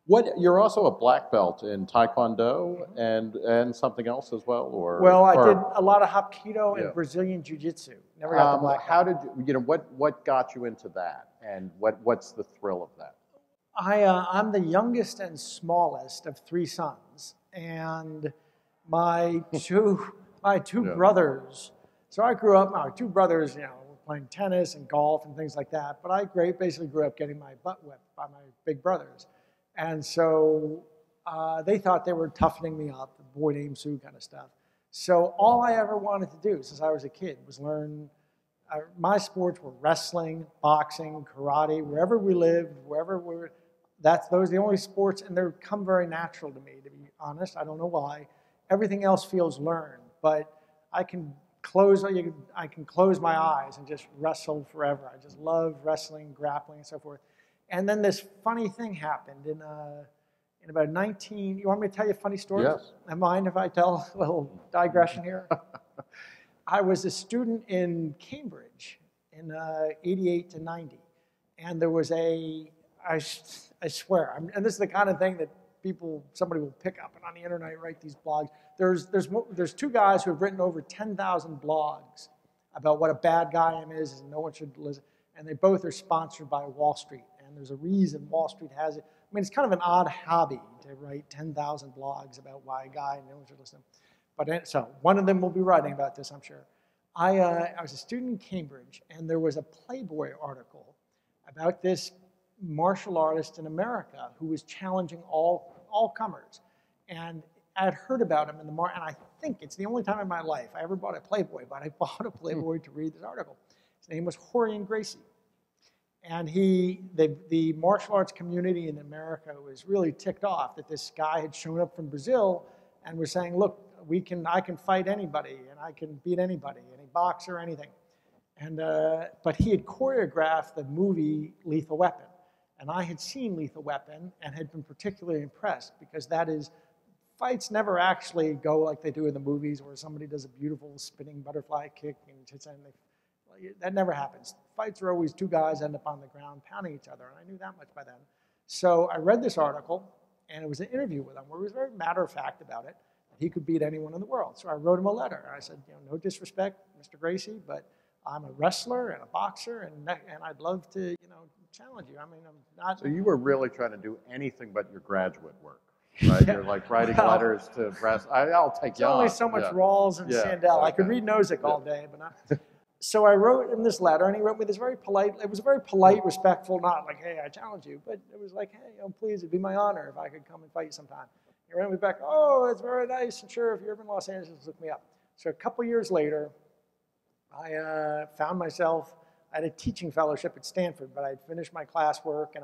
You're also a black belt in Taekwondo and something else as well, or? Well, I did a lot of Hapkido and Brazilian Jiu-Jitsu. Never got the black belt. How did you? What got you into that, and what's the thrill of that? I'm the youngest and smallest of 3 sons, and my two brothers. So I grew up. My 2 brothers, playing tennis and golf and things like that. But I basically grew up getting my butt whipped by my big brothers. And so they thought they were toughening me up, boy named Sue kind of stuff. So all I ever wanted to do since I was a kid was learn. My sports were wrestling, boxing, karate. Wherever we lived, those are the only sports, and they come very natural to me, to be honest. I don't know why. Everything else feels learned, but I can close my eyes and just wrestle forever. I just love wrestling, grappling, and so forth. And then this funny thing happened in about 19. You want me to tell you a funny story? Yes. Am mind if I tell a little digression here? I was a student in Cambridge in 88 to 90, and there was I swear, and this is the kind of thing that somebody will pick up and on the internet write these blogs. There's 2 guys who have written over 10,000 blogs about what a bad guy is and no one should listen, and they both are sponsored by Wall Street. And there's a reason Wall Street has it. I mean, it's kind of an odd hobby to write 10,000 blogs about why a guy and no one should listen. But so one of them will be writing about this, I'm sure. I was a student in Cambridge, and there was a Playboy article about this martial artist in America who was challenging all comers. And I had heard about him and I think it's the only time in my life I ever bought a Playboy, but I bought a Playboy to read this article. His name was Warren Gracie. And the martial arts community in America was really ticked off that this guy had shown up from Brazil and was saying, look, I can fight anybody and I can beat anybody, any boxer or anything. And but he had choreographed the movie Lethal Weapon. And I had seen Lethal Weapon and had been particularly impressed because fights never actually go like they do in the movies where somebody does a beautiful spinning butterfly kick and that never happens. Fights are always 2 guys end up on the ground pounding each other, and I knew that much by then. So I read this article, and it was an interview with him where he was very matter-of-fact about it. He could beat anyone in the world. So I wrote him a letter. I said, no disrespect, Mr. Gracie, but I'm a wrestler and a boxer, and I'd love to, challenge you. I mean, I'm not. So you were really trying to do anything but your graduate work, right? You're like writing letters to press. I'll take you on. Only so much Rawls and Sandel. Okay. I could read Nozick all day, but not. So I wrote him this letter, and he wrote me this very polite. It was a very polite, respectful, not like, hey, I challenge you, but it was like, hey, please, it'd be my honor if I could come and fight you sometime. He wrote me back, oh, it's very nice, and sure, if you're ever in Los Angeles, look me up. So a couple years later, I found myself. I had a teaching fellowship at Stanford, but I had finished my classwork, and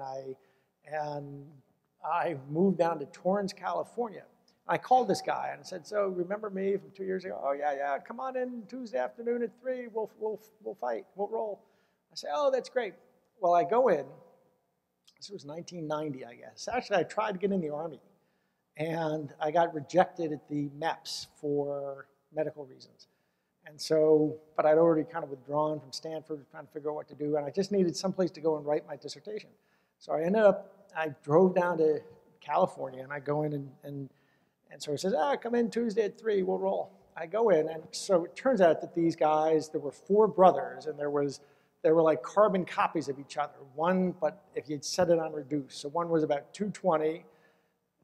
I moved down to Torrance, California. I called this guy and I said, so remember me from 2 years ago? Oh, yeah, come on in Tuesday afternoon at 3. We'll fight. We'll roll. I said, oh, that's great. Well, I go in. This was 1990, I guess. Actually, I tried to get in the Army. And I got rejected at the MEPS for medical reasons. And so, but I'd already kind of withdrawn from Stanford, trying to figure out what to do. And I just needed someplace to go and write my dissertation. So I drove down to California, and I go in and so he says, come in Tuesday at 3, we'll roll. I go in, and so it turns out that these guys, there were 4 brothers, and they were like carbon copies of each other. One, but if you'd set it on reduce. So one was about 220,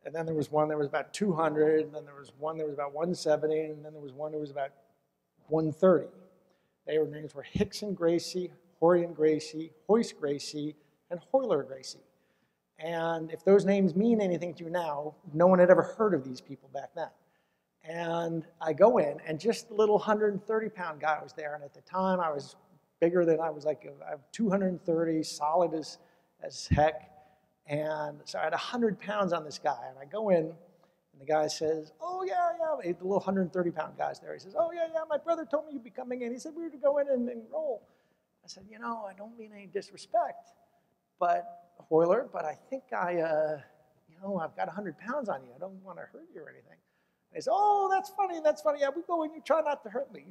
and then there was one that was about 200, and then there was one that was about 170, and then there was one that was about 130. Their names were Hickson Gracie, Horian Gracie, Hoist Gracie, and Hoyler Gracie. And if those names mean anything to you now, no one had ever heard of these people back then. And I go in, and just the little 130-pound guy was there. And at the time, I was bigger than I was like, I have 230, solid as heck. And so I had 100 pounds on this guy. And I go in, and the guy says, oh, yeah, the little 130-pound guy's there. He says, oh, yeah, my brother told me you'd be coming in. He said we were to go in and roll. I said, I don't mean any disrespect, but Hoyler, but I think I've got 100 pounds on you. I don't want to hurt you or anything. And he said, oh, that's funny. Yeah, we go in, you try not to hurt me.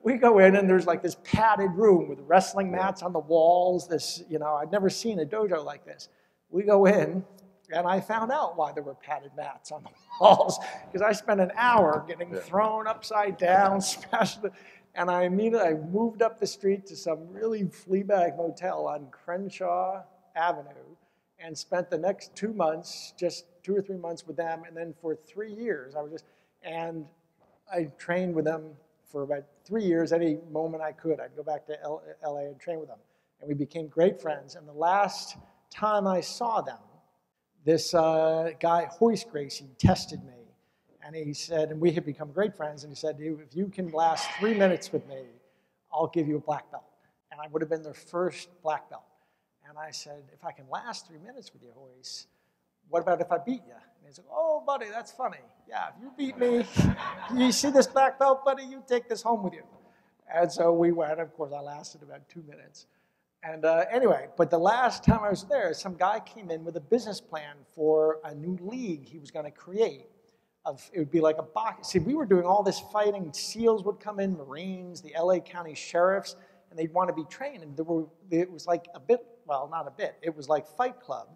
We go in, and there's like this padded room with wrestling mats on the walls. I'd never seen a dojo like this. We go in, and I found out why there were padded mats on the walls, because I spent an hour getting thrown upside down, smashed. And I moved up the street to some really fleabag motel on Crenshaw Avenue and spent the next 2 months, just 2 or 3 months with them. And then for 3 years, I trained with them for about 3 years. Any moment I could, I'd go back to LA and train with them. And we became great friends. And the last time I saw them, this guy, Hoist Gracie, tested me. And he said, and we had become great friends, and he said, if you can last 3 minutes with me, I'll give you a black belt. And I would have been their first black belt. And I said, if I can last 3 minutes with you, Hoist, what about if I beat you? And he said, oh, buddy, that's funny. Yeah, if you beat me, you see this black belt, buddy, you take this home with you. And so we went. Of course, I lasted about 2 minutes. And anyway, but the last time I was there, some guy came in with a business plan for a new league he was going to create. It would be like a box. See, we were doing all this fighting. SEALs would come in, Marines, the LA County sheriffs, and they'd want to be trained. And it was like not a bit. It was like Fight Club,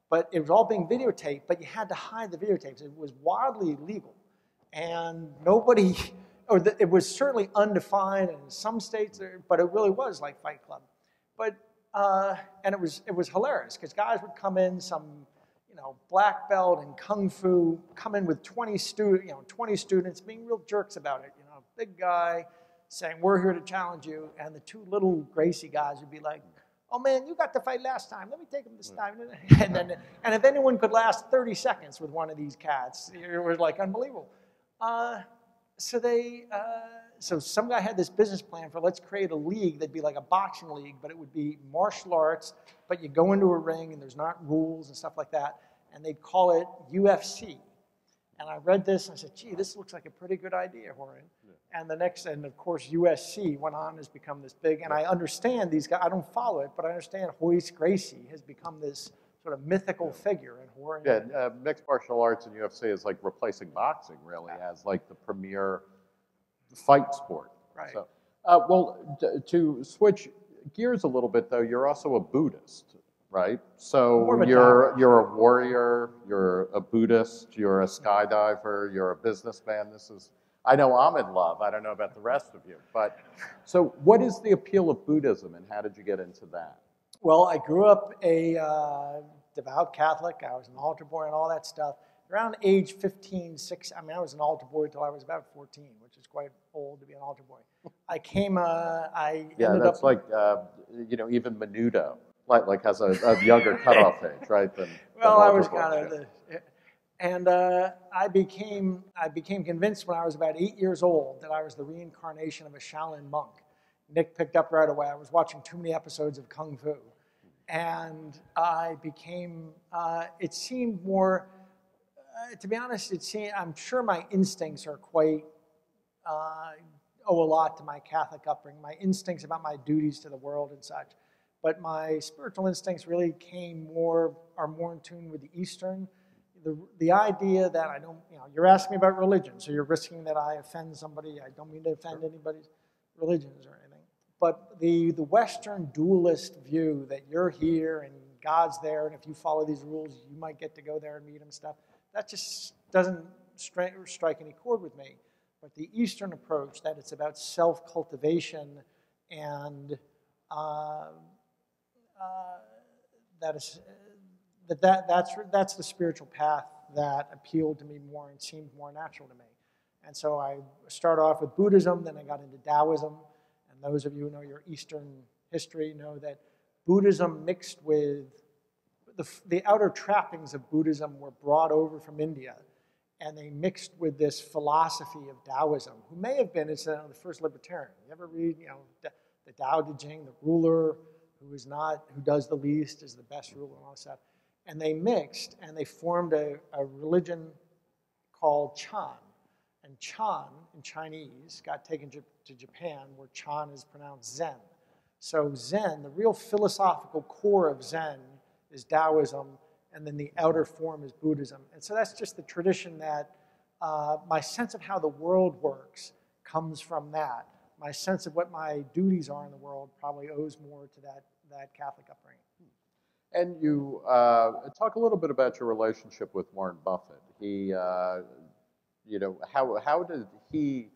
but it was all being videotaped, but you had to hide the videotapes. It was wildly illegal. And it was certainly undefined in some states, but it really was like Fight Club. But, and it was hilarious, because guys would come in, some black belt and kung fu, come in with 20 students being real jerks about it. Big guy saying, we're here to challenge you. And the 2 little Gracie guys would be like, oh man, you got to fight last time. Let me take him this time. And if anyone could last 30 seconds with one of these cats, it was like unbelievable. So some guy had this business plan for, let's create a league that'd be like a boxing league, but it would be martial arts, but you go into a ring and there's not rules and stuff like that. And they'd call it UFC. And I read this and I said, gee, this looks like a pretty good idea, Warren. Yeah. And of course, USC went on, has become this big. And I understand these guys, I don't follow it, but I understand Hoist Gracie has become this sort of mythical figure in Warren. Yeah, mixed martial arts and UFC is like replacing boxing, really, as like the premier fight sport. Right. So, to switch gears a little bit, though, you're also a Buddhist. Right? So you're a warrior, you're a Buddhist, you're a skydiver, you're a businessman. I know I'm in love. I don't know about the rest of you. But so what is the appeal of Buddhism, and how did you get into that? Well, I grew up a devout Catholic. I was an altar boy and all that stuff. Around age 15, 16, I was an altar boy until I was about 14, which is quite old to be an altar boy. That's like, even Menudo. Like has a younger cutoff age, right? I was kind of I became convinced when I was about 8 years old that I was the reincarnation of a Shaolin monk. Nick picked up right away. I was watching too many episodes of Kung Fu, and I became. It seemed more To be honest, I'm sure my instincts are quite, owe a lot to my Catholic upbringing, my instincts about my duties to the world and such. But my spiritual instincts really are more in tune with the Eastern. The idea that I don't, you're asking me about religion, so you're risking that I offend somebody. I don't mean to offend anybody's religions or anything. But the Western dualist view that you're here and God's there, and if you follow these rules, you might get to go there and meet him and stuff, that just doesn't strike any chord with me. But the Eastern approach, that it's about self-cultivation and that's the spiritual path that appealed to me more and seemed more natural to me. And so I started off with Buddhism, then I got into Taoism. And those of you who know your Eastern history know that Buddhism mixed with the outer trappings of Buddhism were brought over from India, and they mixed with this philosophy of Taoism, who may have been the first libertarian. You ever read, the Tao Te Ching, the ruler who does the least is the best ruler and all that stuff. And they mixed, and they formed a religion called Chan. And Chan, in Chinese, got taken to Japan, where Chan is pronounced Zen. So Zen, the real philosophical core of Zen is Taoism, and then the outer form is Buddhism. And so that's just the tradition that my sense of how the world works comes from that. My sense of what my duties are in the world probably owes more to that Catholic upbringing. And you talk a little bit about your relationship with Warren Buffett. He, how did he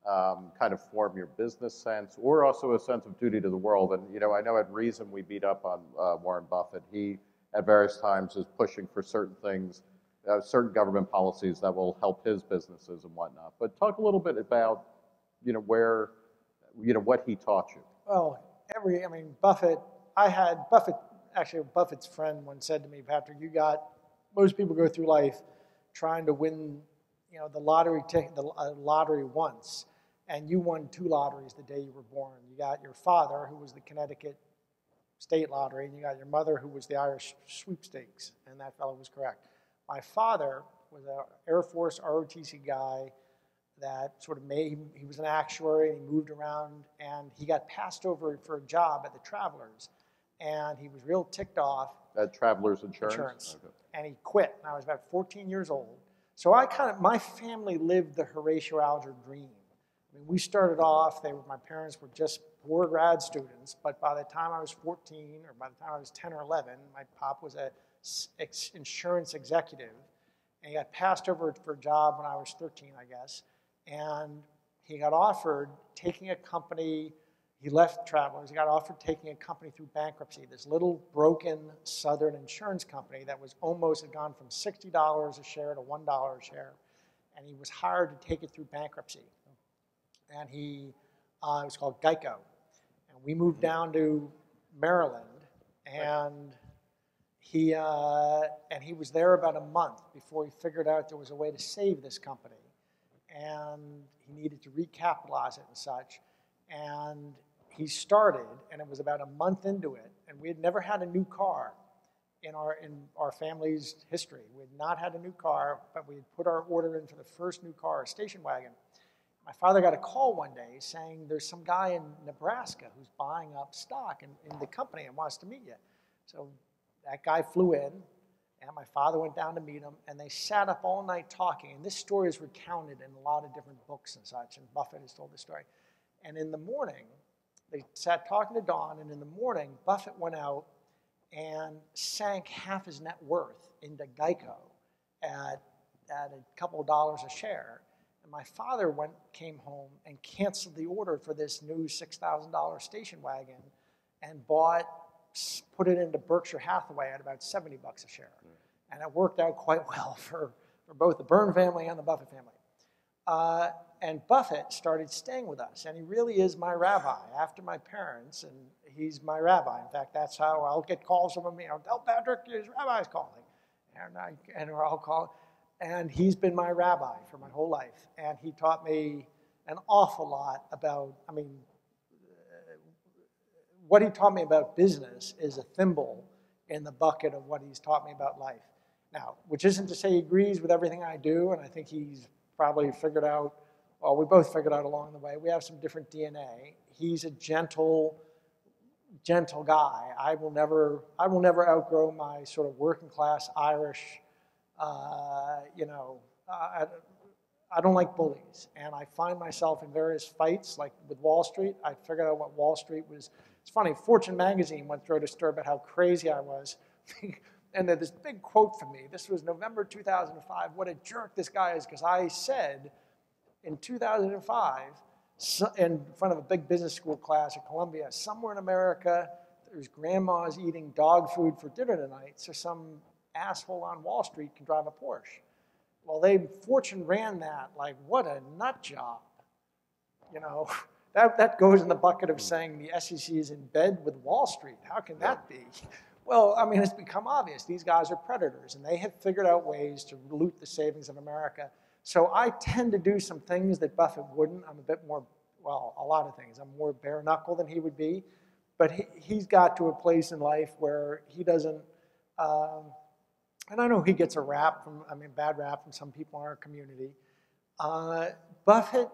kind of form your business sense, or also a sense of duty to the world? And I know at Reason we beat up on Warren Buffett. He at various times is pushing for certain things, certain government policies that will help his businesses and whatnot. But talk a little bit about what he taught you. Well, Buffett's friend once said to me, Patrick, most people go through life trying to win, the lottery once, and you won 2 lotteries the day you were born. You got your father, who was the Connecticut State Lottery, and you got your mother, who was the Irish Sweepstakes, and that fellow was correct. My father was an Air Force ROTC guy that sort of he was an actuary, and he moved around, and he got passed over for a job at the Travelers, and he was real ticked off. At Travelers Insurance? Okay. And he quit, and I was about 14 years old. So my family lived the Horatio Alger dream. I mean, we started off, my parents were just poor grad students, but by the time I was 14, or by the time I was 10 or 11, my pop was an insurance executive, and he got passed over for a job when I was 13, I guess, and he got offered taking a company. He left Travelers. He got offered taking a company through bankruptcy, this little broken Southern insurance company that had gone from $60 a share to $1 a share, and he was hired to take it through bankruptcy. And it was called Geico. And we moved down to Maryland, and he was there about a month before he figured out there was a way to save this company. And he needed to recapitalize it and such. And he started, and it was about a month into it, and we had never had a new car in our family's history. We had not had a new car, but we had put our order in for the first new car, a station wagon. My father got a call one day saying there's some guy in Nebraska who's buying up stock in the company and wants to meet you. So that guy flew in, and my father went down to meet him, and they sat up all night talking. And this story is recounted in a lot of different books and such, and Buffett has told the story. And in the morning, they sat talking to Dawn, and in the morning, Buffett went out and sank half his net worth into Geico at a couple of dollars a share. And my father came home and canceled the order for this new $6,000 station wagon and put it into Berkshire Hathaway at about $70 a share. And it worked out quite well for both the Byrne family and the Buffett family. And Buffett started staying with us, and he really is my rabbi after my parents, and he's my rabbi. In fact, that's how I'll get calls from him, tell Patrick his rabbi's calling. And I'll call, and he's been my rabbi for my whole life. And he taught me an awful lot about, what he taught me about business is a thimble in the bucket of what he's taught me about life. Now, which isn't to say he agrees with everything I do, and I think he's probably figured out, well, we both figured out along the way, we have some different DNA. He's a gentle guy. I will never outgrow my sort of working class Irish, I don't like bullies. And I find myself in various fights, like with Wall Street. I figured out what Wall Street was. It's funny, Fortune magazine went through a story about how crazy I was. And there's this big quote from me. This was November 2005. What a jerk this guy is, because I said in 2005, in front of a big business school class at Columbia, somewhere in America, there's grandmas eating dog food for dinner tonight, so some asshole on Wall Street can drive a Porsche. Well, Fortune ran that like, what a nut job. You know, that goes in the bucket of saying the SEC is in bed with Wall Street. How can that be? Well, I mean, it's become obvious. These guys are predators, and they have figured out ways to loot the savings of America. So I tend to do some things that Buffett wouldn't. I'm a bit more, well, a lot of things. I'm more bare knuckle than he would be. But he's got to a place in life where he doesn't, and I know he gets a bad rap from some people in our community. Buffett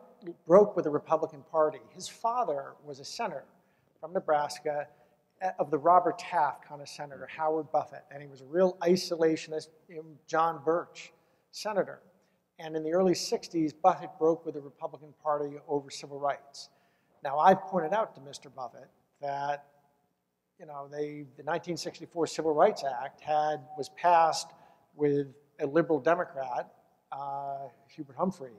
broke with the Republican Party. His father was a senator from Nebraska, of the Robert Taft kind of senator, Howard Buffett. And he was a real isolationist, John Birch senator. And in the early 60s, Buffett broke with the Republican Party over civil rights. Now, I've pointed out to Mr. Buffett that the 1964 Civil Rights Act was passed with a liberal Democrat, Hubert Humphrey,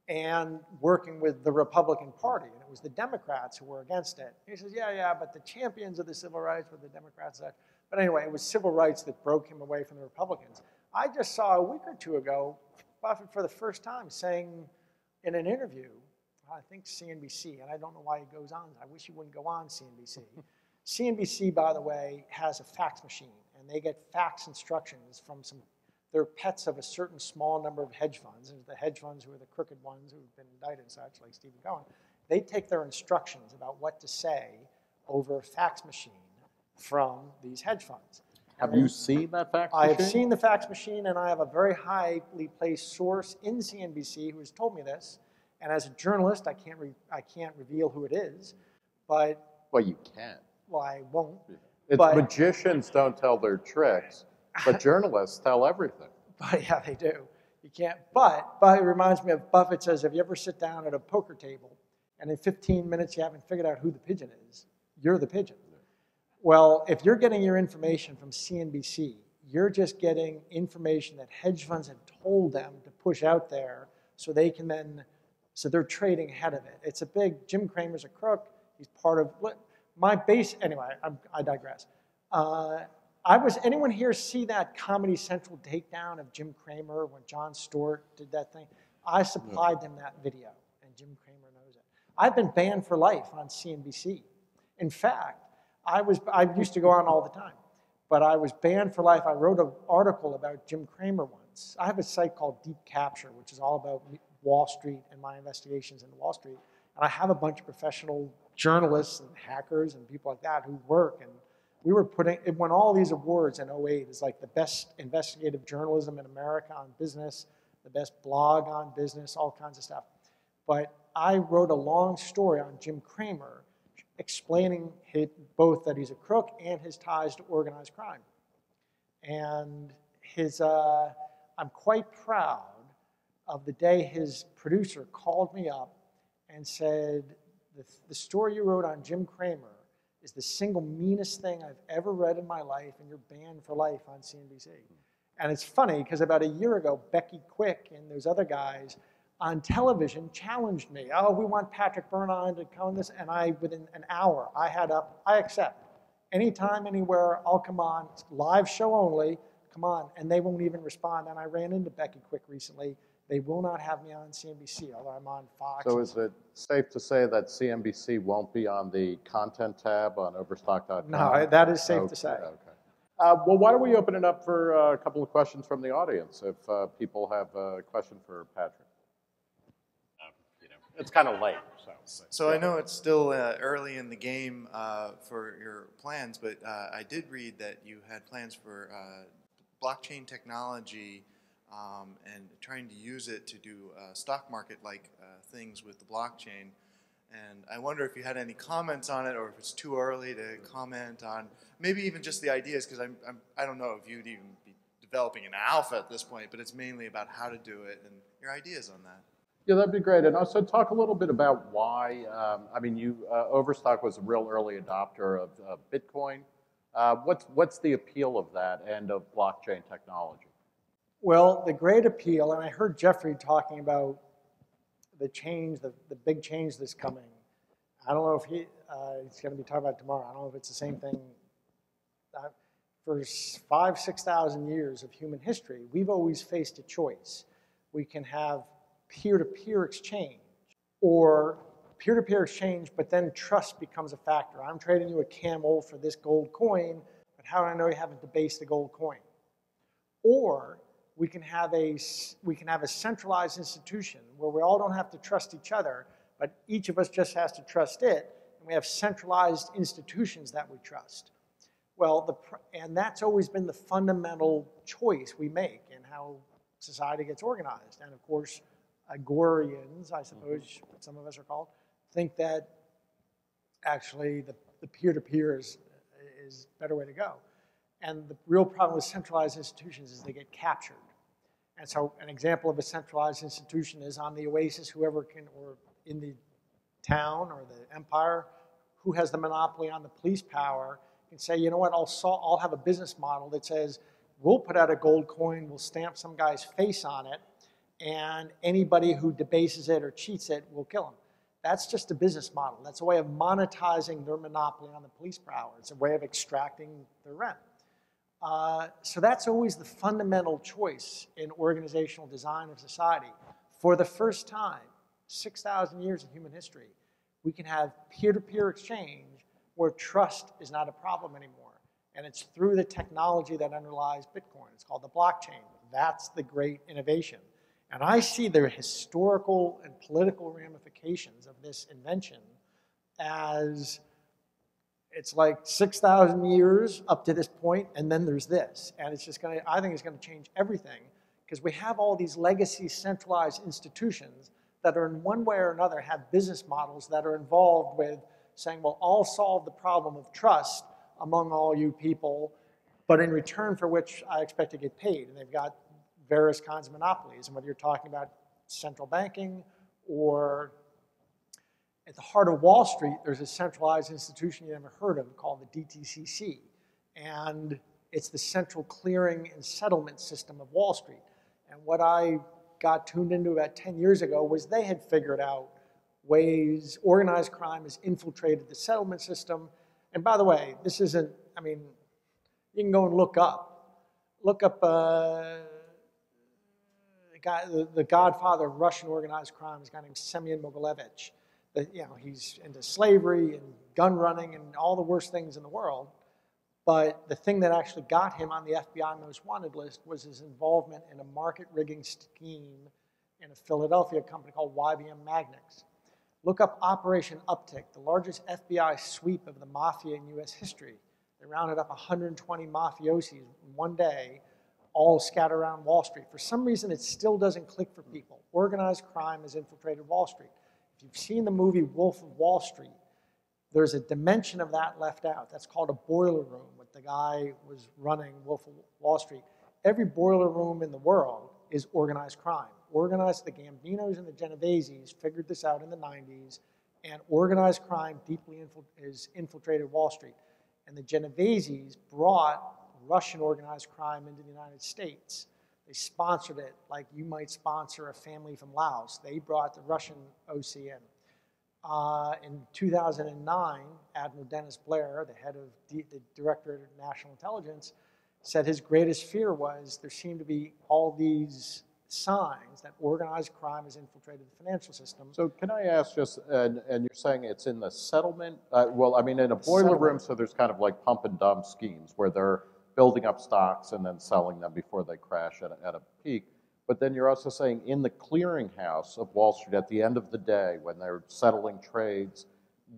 and working with the Republican Party. And it was the Democrats who were against it. He says, yeah, but the champions of the civil rights were the Democrats. But anyway, it was civil rights that broke him away from the Republicans. I just saw a week or two ago, Buffett for the first time saying in an interview, I think CNBC, and I don't know why he goes on. I wish he wouldn't go on CNBC. CNBC, by the way, has a fax machine, and they get fax instructions from they're pets of a certain small number of hedge funds. There's the hedge funds who are the crooked ones who've been indicted and such, like Stephen Cohen. They take their instructions about what to say over a fax machine from these hedge funds. Have you seen that fax machine? I have seen the fax machine, and I have a very highly placed source in CNBC who has told me this. And as a journalist, I can't reveal who it is, but well, you can. Well, I won't. Magicians don't tell their tricks, but journalists tell everything. But yeah, they do. You can't. But it reminds me of Buffett says, if you ever sit down at a poker table, and in 15 minutes you haven't figured out who the pigeon is, you're the pigeon. Well, if you're getting your information from CNBC, you're just getting information that hedge funds have told them to push out there so they can then, so they're trading ahead of it. It's a big, Jim Cramer's a crook. He's part of, my base, anyway, I digress. Anyone here see that Comedy Central takedown of Jim Cramer when Jon Stewart did that thing? I supplied them that video, and Jim Cramer knows it. I've been banned for life on CNBC. In fact, I used to go on all the time, but I was banned for life. I wrote an article about Jim Cramer once. I have a site called Deep Capture, which is all about Wall Street and my investigations into Wall Street. And I have a bunch of professional journalists and hackers and people like that who work. And we were it won all these awards in 2008. It's like the best investigative journalism in America on business, the best blog on business, all kinds of stuff. But I wrote a long story on Jim Cramer explaining both that he's a crook and his ties to organized crime. And I'm quite proud of the day his producer called me up and said, the story you wrote on Jim Cramer is the single meanest thing I've ever read in my life, and you're banned for life on CNBC. And it's funny, because about a year ago, Becky Quick and those other guys on television challenged me. Oh, we want Patrick Byrne on to come on this. And within an hour, I accept. Anytime, anywhere, I'll come on. It's live show only. Come on. And they won't even respond. And I ran into Becky Quick recently. They will not have me on CNBC, although I'm on Fox. So is it safe to say that CNBC won't be on the content tab on Overstock.com? No, that is safe to say. Okay. Well, why don't we open it up for a couple of questions from the audience if people have a question for Patrick. It's kind of late. So I know it's still early in the game for your plans, but I did read that you had plans for blockchain technology and trying to use it to do stock market-like things with the blockchain. And I wonder if you had any comments on it, or if it's too early to comment on maybe even just the ideas, because I don't know if you'd even be developing an alpha at this point, but it's mainly about how to do it and your ideas on that. Yeah, that'd be great. And also talk a little bit about why, I mean, Overstock was a real early adopter of Bitcoin. What's the appeal of that and of blockchain technology? Well, the great appeal, and I heard Jeffrey talking about the change, the big change that's coming. I don't know if he's going to be talking about it tomorrow. I don't know if it's the same thing. For 5,000 to 6,000 years of human history, we've always faced a choice. We can have peer-to-peer exchange, or peer-to-peer exchange, but then trust becomes a factor. I'm trading you a camel for this gold coin, but how do I know you haven't debased the gold coin? Or we can have a centralized institution where we all don't have to trust each other, but each of us just has to trust it, and we have centralized institutions that we trust. Well, and that's always been the fundamental choice we make in how society gets organized. And of course, agorians, I suppose some of us are called, think that actually the peer-to-peer is a better way to go. And the real problem with centralized institutions is they get captured. And so an example of a centralized institution is on the Oasis, whoever can, or in the town or the empire, who has the monopoly on the police power, can say, you know what, I'll have a business model that says, we'll put out a gold coin, we'll stamp some guy's face on it, and anybody who debases it or cheats it, we'll kill him. That's just a business model. That's a way of monetizing their monopoly on the police power. It's a way of extracting their rent. So that's always the fundamental choice in organizational design of society. For the first time, 6,000 years of human history, we can have peer-to-peer exchange where trust is not a problem anymore. And it's through the technology that underlies Bitcoin. It's called the blockchain. That's the great innovation. And I see the historical and political ramifications of this invention as it's like 6,000 years up to this point, and then there's this. And it's just going to, I think it's going to change everything, because we have all these legacy centralized institutions that are in one way or another have business models that are involved with saying, well, I'll solve the problem of trust among all you people, but in return for which I expect to get paid. And they've got various kinds of monopolies. And whether you're talking about central banking or at the heart of Wall Street, there's a centralized institution you never heard of called the DTCC. And it's the central clearing and settlement system of Wall Street. And what I got tuned into about 10 years ago was they had figured out ways organized crime has infiltrated the settlement system. And by the way, this isn't, I mean, you can go and look up the godfather of Russian organized crime is a guy named Semyon Mogilevich. You know, he's into slavery and gun running and all the worst things in the world. But the thing that actually got him on the FBI most wanted list was his involvement in a market rigging scheme in a Philadelphia company called YBM Magnix. Look up Operation Uptick, the largest FBI sweep of the mafia in US history. They rounded up 120 mafiosi in one day, all scattered around Wall Street. For some reason, it still doesn't click for people. Organized crime has infiltrated Wall Street. If you've seen the movie Wolf of Wall Street, there's a dimension of that left out. That's called a boiler room, what the guy was running Wolf of Wall Street. Every boiler room in the world is organized crime. Organized, the Gambinos and the Genoveses figured this out in the 90s, and organized crime deeply has infiltrated Wall Street. And the Genoveses brought Russian organized crime into the United States. They sponsored it like you might sponsor a family from Laos. They brought the Russian OC in 2009, Admiral Dennis Blair, the head of the Director of National Intelligence, said his greatest fear was there seemed to be all these signs that organized crime has infiltrated the financial system. So can I ask just, and you're saying it's in the settlement? Well, I mean, in a boiler room, so there's kind of like pump and dump schemes where they're building up stocks and then selling them before they crash at a peak. But then you're also saying in the clearinghouse of Wall Street at the end of the day when they're settling trades,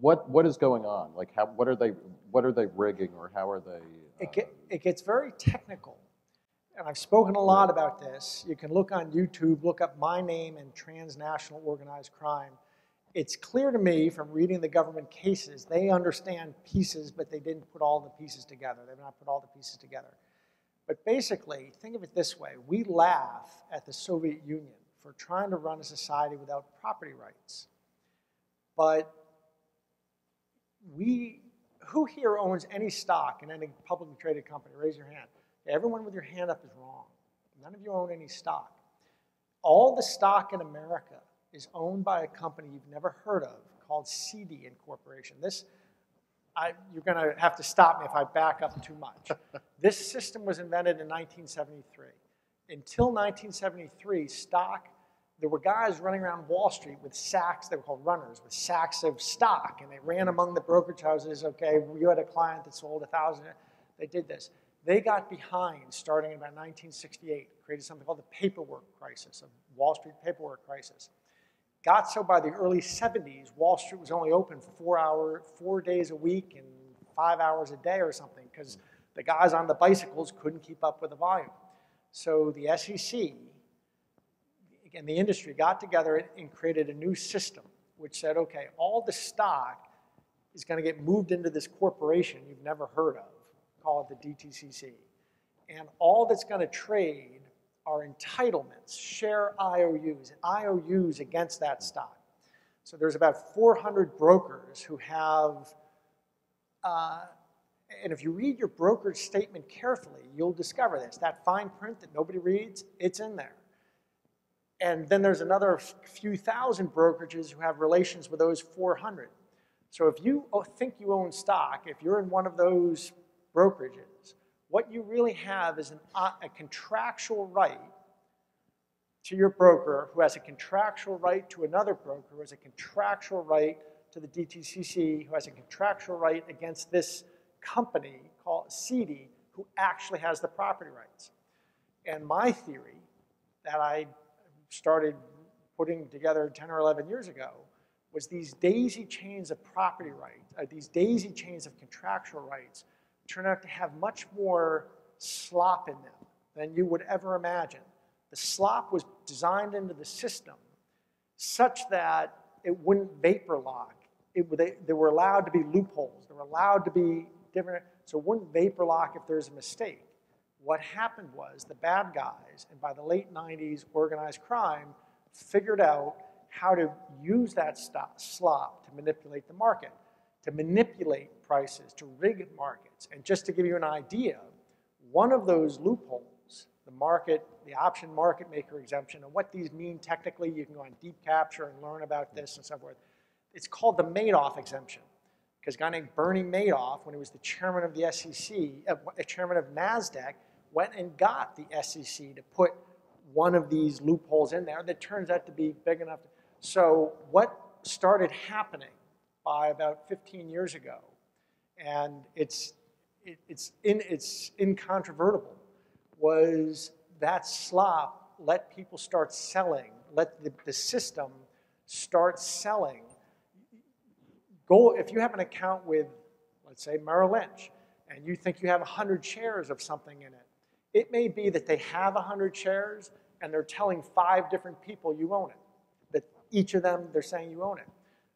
what is going on? Like what are they rigging, or how are they? It gets very technical. and I've spoken a lot about this. You can look on YouTube, look up my name and transnational organized crime. It's clear to me from reading the government cases, they understand pieces, but they didn't put all the pieces together. They've not put all the pieces together. But basically, think of it this way. We laugh at the Soviet Union for trying to run a society without property rights. But who here owns any stock in any publicly traded company? Raise your hand. Everyone with your hand up is wrong. None of you own any stock. All the stock in America is owned by a company you've never heard of called CD Incorporation. You're going to have to stop me if I back up too much. This system was invented in 1973. Until 1973, there were guys running around Wall Street with sacks, they were called runners, with sacks of stock, and they ran among the brokerage houses. Okay, you had a client that sold 1,000, they did this. They got behind starting in about 1968, created something called the paperwork crisis, a Wall Street paperwork crisis. Got so by the early 70s, Wall Street was only open 4 days a week and 5 hours a day or something, because the guys on the bicycles couldn't keep up with the volume. So the SEC and the industry got together and created a new system, which said, okay, all the stock is going to get moved into this corporation you've never heard of, call it the DTCC. And all that's going to trade are entitlements, share IOUs, and IOUs against that stock. So there's about 400 brokers who have, and if you read your brokerage statement carefully, you'll discover this. That fine print that nobody reads, it's in there. And then there's another few thousand brokerages who have relations with those 400. So if you think you own stock, if you're in one of those brokerages, what you really have is a contractual right to your broker, who has a contractual right to another broker, who has a contractual right to the DTCC, who has a contractual right against this company called CD, who actually has the property rights. And my theory that I started putting together 10 or 11 years ago was these daisy chains of property rights, these daisy chains of contractual rights, turn out to have much more slop in them than you would ever imagine. The slop was designed into the system such that it wouldn't vapor lock. There were allowed to be loopholes. There were allowed to be different, so it wouldn't vapor lock if there's a mistake. What happened was the bad guys, and by the late 90s, organized crime, figured out how to use that slop to manipulate the market, to manipulate prices, to rig markets. And just to give you an idea, one of those loopholes, the option market maker exemption, and what these mean technically, you can go on Deep Capture and learn about this and so forth. It's called the Madoff exemption, because a guy named Byrne Madoff, when he was the chairman of the SEC, chairman of NASDAQ, went and got the SEC to put one of these loopholes in there that turns out to be big enough. So what started happening by about 15 years ago, and it's incontrovertible, was that slop let people start selling, let the system start selling. If you have an account with, let's say, Merrill Lynch, and you think you have 100 shares of something in it, it may be that they have 100 shares and they're telling 5 different people you own it, that each of them, they're saying you own it.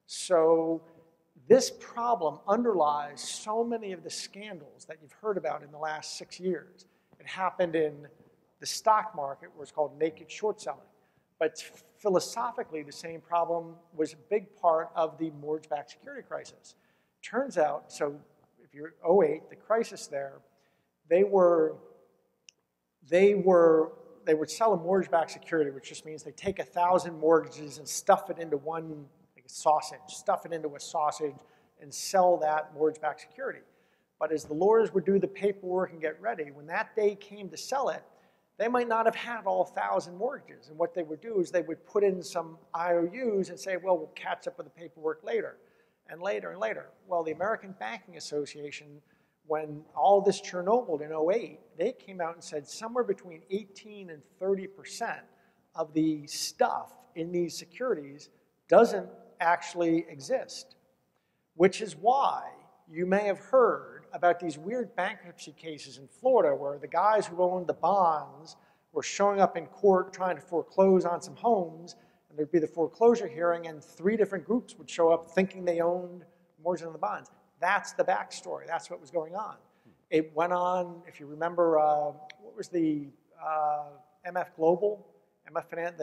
So this problem underlies so many of the scandals that you've heard about in the last 6 years. It happened in the stock market, where it's called naked short selling. But philosophically, the same problem was a big part of the mortgage-backed security crisis. Turns out, so if you're 08, the crisis there, they would sell a mortgage-backed security, which just means they take 1,000 mortgages and stuff it into one, like a sausage, stuff it into a sausage and sell that mortgage-backed security. But as the lawyers would do the paperwork and get ready, when that day came to sell it, they might not have had all 1,000 mortgages. And what they would do is they would put in some IOUs and say, well, we'll catch up with the paperwork later and later and later. Well, the American Banking Association, when all this Chernobyl in 08, they came out and said somewhere between 18 and 30% of the stuff in these securities doesn't actually exist, which is why you may have heard about these weird bankruptcy cases in Florida where the guys who owned the bonds were showing up in court trying to foreclose on some homes, and there'd be the foreclosure hearing, and 3 different groups would show up thinking they owned mortgages on the bonds. That's the backstory. That's what was going on. It went on, if you remember, what was the MF Global, MF Finance,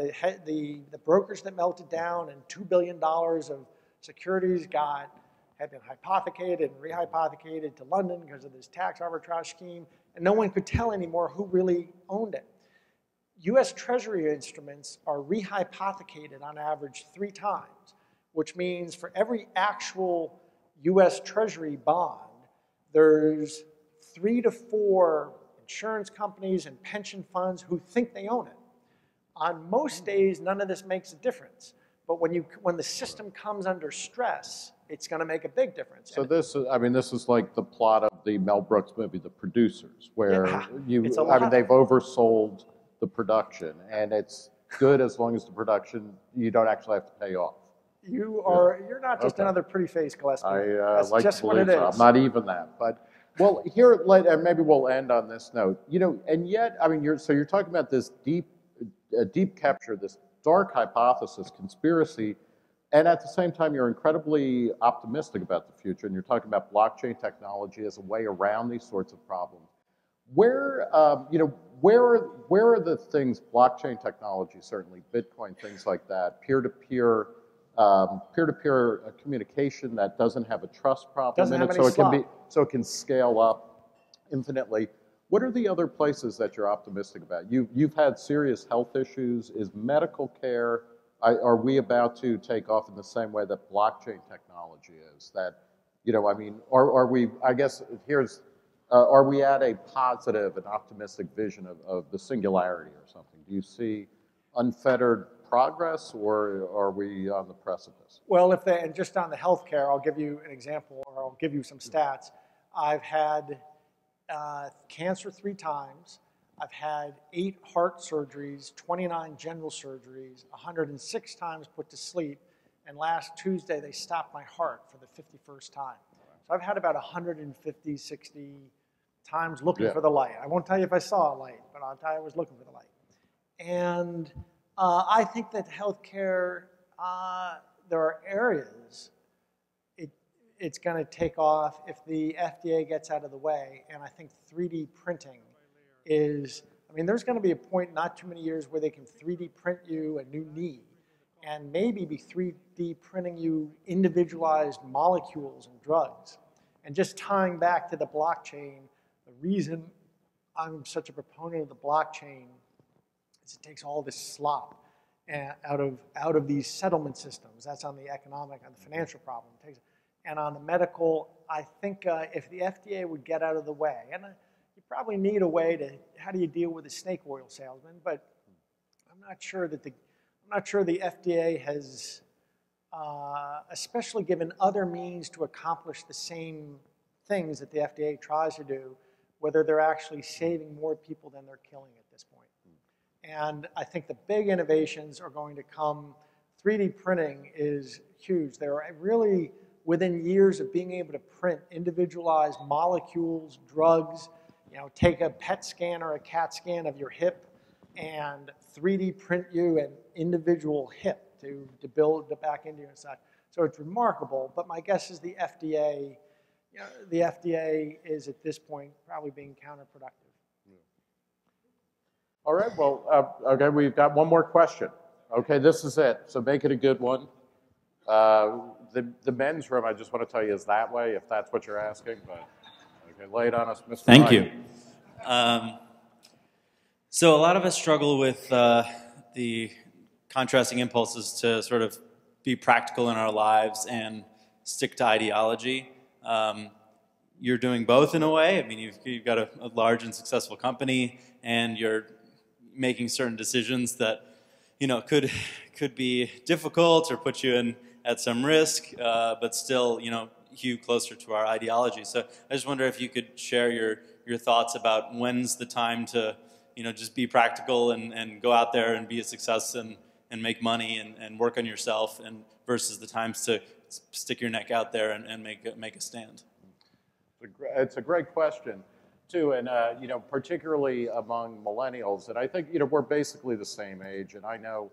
the brokers that melted down, and $2 billion of securities had been hypothecated and rehypothecated to London because of this tax arbitrage scheme, and no one could tell anymore who really owned it. US Treasury instruments are rehypothecated on average 3 times, which means for every actual US Treasury bond, there's 3 to 4 insurance companies and pension funds who think they own it. On most days, none of this makes a difference. But when the system comes under stress, it's going to make a big difference. So this is like the plot of the Mel Brooks movie, The Producers, where they've oversold the production, and it's good as long as the production, you don't actually have to pay off. You're not just another pretty face, Gillespie. I like just what it is. I'm not even that, but well, here, and maybe we'll end on this note. And yet, you're talking about this deep capture, this dark hypothesis, conspiracy, and at the same time, you're incredibly optimistic about the future, and you're talking about blockchain technology as a way around these sorts of problems. Where are the things, blockchain technology, certainly Bitcoin, things like that, peer-to-peer communication that doesn't have a trust problem in it, so it can scale up infinitely. What are the other places that you're optimistic about? You've had serious health issues. Is medical care, are we about to take off in the same way that blockchain technology is? That, are we, I guess, are we at a positive and optimistic vision of the singularity or something? Do you see unfettered progress, or are we on the precipice? Well, and just on the healthcare, I'll give you an example, or I'll give you some stats. I've had cancer 3 times. I've had 8 heart surgeries, 29 general surgeries, 106 times put to sleep, and last Tuesday they stopped my heart for the 51st time. So I've had about 150, 60 times looking for the light. I won't tell you if I saw a light, but I'll tell you I was looking for the light. And I think that healthcare, there are areas it's going to take off if the FDA gets out of the way, and I think 3D printing is, there's going to be a point not too many years where they can 3D print you a new knee, and maybe be 3D printing you individualized molecules and drugs. And just tying back to the blockchain, the reason I'm such a proponent of the blockchain is it takes all this slop out of these settlement systems. That's on the economic, on the financial problem. And on the medical, I think if the FDA would get out of the way, and you probably need a way to, how do you deal with a snake oil salesman? But I'm not sure the FDA has, especially given other means to accomplish the same things that the FDA tries to do, whether they're actually saving more people than they're killing at this point. And I think the big innovations are going to come. 3D printing is huge. They're really within years of being able to print individualized molecules, drugs, take a PET scan or a CAT scan of your hip and 3D print you an individual hip to build it back into you and such. So it's remarkable, but my guess is the FDA is at this point probably being counterproductive. All right, well, okay, we've got one more question. Okay, this is it, so make it a good one. The men's room, I just want to tell you, is that way, if that's what you're asking, but okay, lay it on us, Mr. Thank you. So a lot of us struggle with the contrasting impulses to sort of be practical in our lives and stick to ideology. You're doing both in a way. You've got a large and successful company, and you're making certain decisions that could be difficult or put you in at some risk, but still hew closer to our ideology. So I just wonder if you could share your thoughts about when's the time to just be practical and go out there and be a success and make money and work on yourself, and versus the times to stick your neck out there and make a stand. It's a great question, too, and you know, particularly among millennials. And I think, you know, we're basically the same age, and I know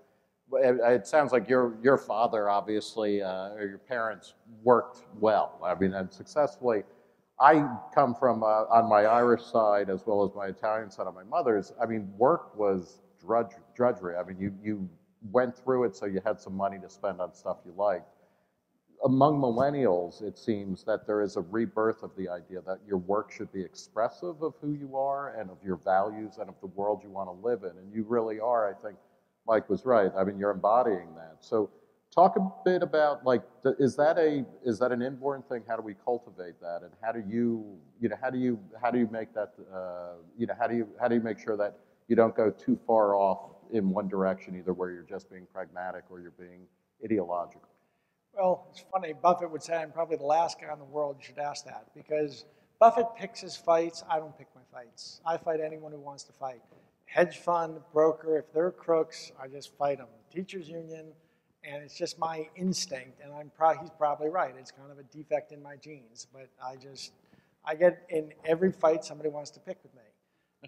it sounds like your father, obviously, or your parents worked well. I mean, and successfully. I come from on my Irish side as well as my Italian side on my mother's. I mean, work was drudgery. I mean, you went through it so you had some money to spend on stuff you liked. Among millennials, it seems that there is a rebirth of the idea that your work should be expressive of who you are and of your values and of the world you want to live in. And you really are, I think Mike was right. I mean, you're embodying that. So talk a bit about, like, is that an inborn thing? How do we cultivate that? And how do you make that, how do you make sure that you don't go too far off in one direction, either where you're just being pragmatic or you're being ideological? Well, it's funny. Buffett would say, I'm probably the last guy in the world you should ask that, because Buffett picks his fights. I don't pick my fights. I fight anyone who wants to fight. Hedge fund, broker, if they're crooks, I just fight them. Teachers union, and it's just my instinct, and he's probably right. It's kind of a defect in my genes, but I get in every fight somebody wants to pick with me,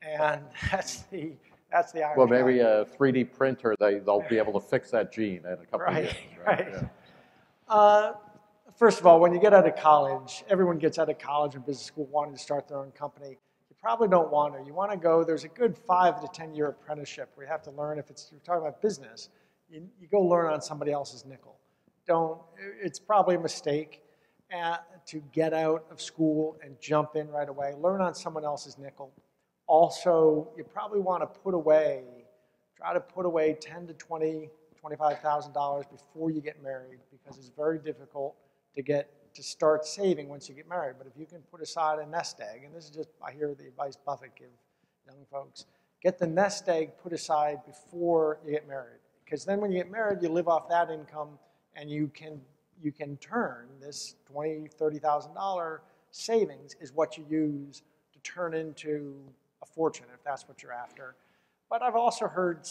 and that's the Irish Well, maybe guy. a 3D printer, they'll be able to fix that gene in a couple of years. Right. Yeah. First of all, when you get out of college, everyone gets out of college or business school wanting to start their own company. You probably don't want to. You want to go, there's a good 5 to 10 year apprenticeship where you have to learn, if you're talking about business, you go learn on somebody else's nickel. It's probably a mistake to get out of school and jump in right away. Learn on someone else's nickel. Also, you probably want to try to put away $10,000 to $20,000, $25,000 before you get married, because it's very difficult to start saving once you get married. But if you can put aside a nest egg, and this is just, I hear the advice Buffett give young folks, get the nest egg put aside before you get married. Because then when you get married, you live off that income, and you can turn this $20,000, $30,000 savings is what you use to turn into a fortune, if that's what you're after. But I've also heard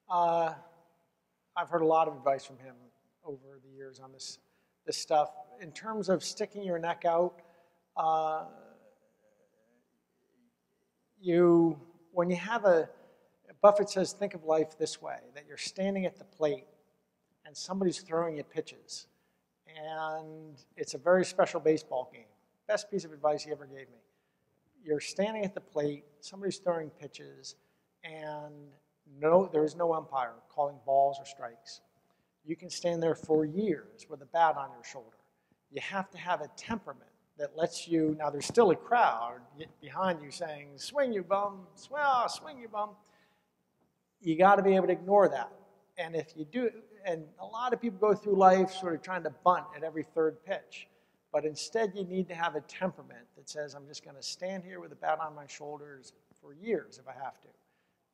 I've heard a lot of advice from him over the years on this stuff. In terms of sticking your neck out, when you have Buffett says, think of life this way, that you're standing at the plate and somebody's throwing you pitches. And it's a very special baseball game. Best piece of advice he ever gave me. You're standing at the plate, somebody's throwing pitches, and there is no umpire calling balls or strikes. You can stand there for years with a bat on your shoulder. You have to have a temperament that lets you, now there's still a crowd behind you saying, swing you bum, swing you bum. You got to be able to ignore that. And if you do, and a lot of people go through life sort of trying to bunt at every third pitch. But instead, you need to have a temperament that says, I'm just going to stand here with a bat on my shoulders for years if I have to.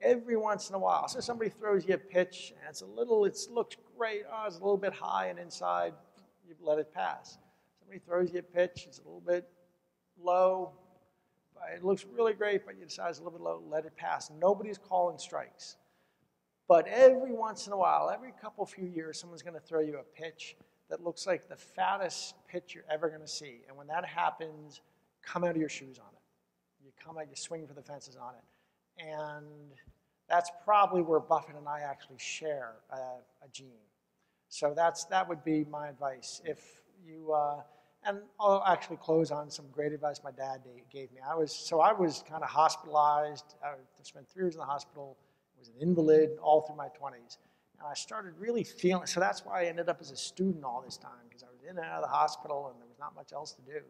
Every once in a while. So somebody throws you a pitch, and it looks great. Oh, it's a little bit high, and inside, you let it pass. Somebody throws you a pitch, it's a little bit low. It looks really great, but you decide it's a little bit low, let it pass. Nobody's calling strikes. But every once in a while, every few years, someone's going to throw you a pitch that looks like the fattest pitch you're ever going to see. And when that happens, come out of your shoes on it. You come out, you swing for the fences on it. And that's probably where Buffett and I actually share a gene. So that would be my advice. If you, and I'll actually close on some great advice my dad gave me. I was kind of hospitalized. I spent 3 years in the hospital. I was an invalid all through my 20s. And I started really feeling, so that's why I ended up as a student all this time, because I was in and out of the hospital and there was not much else to do.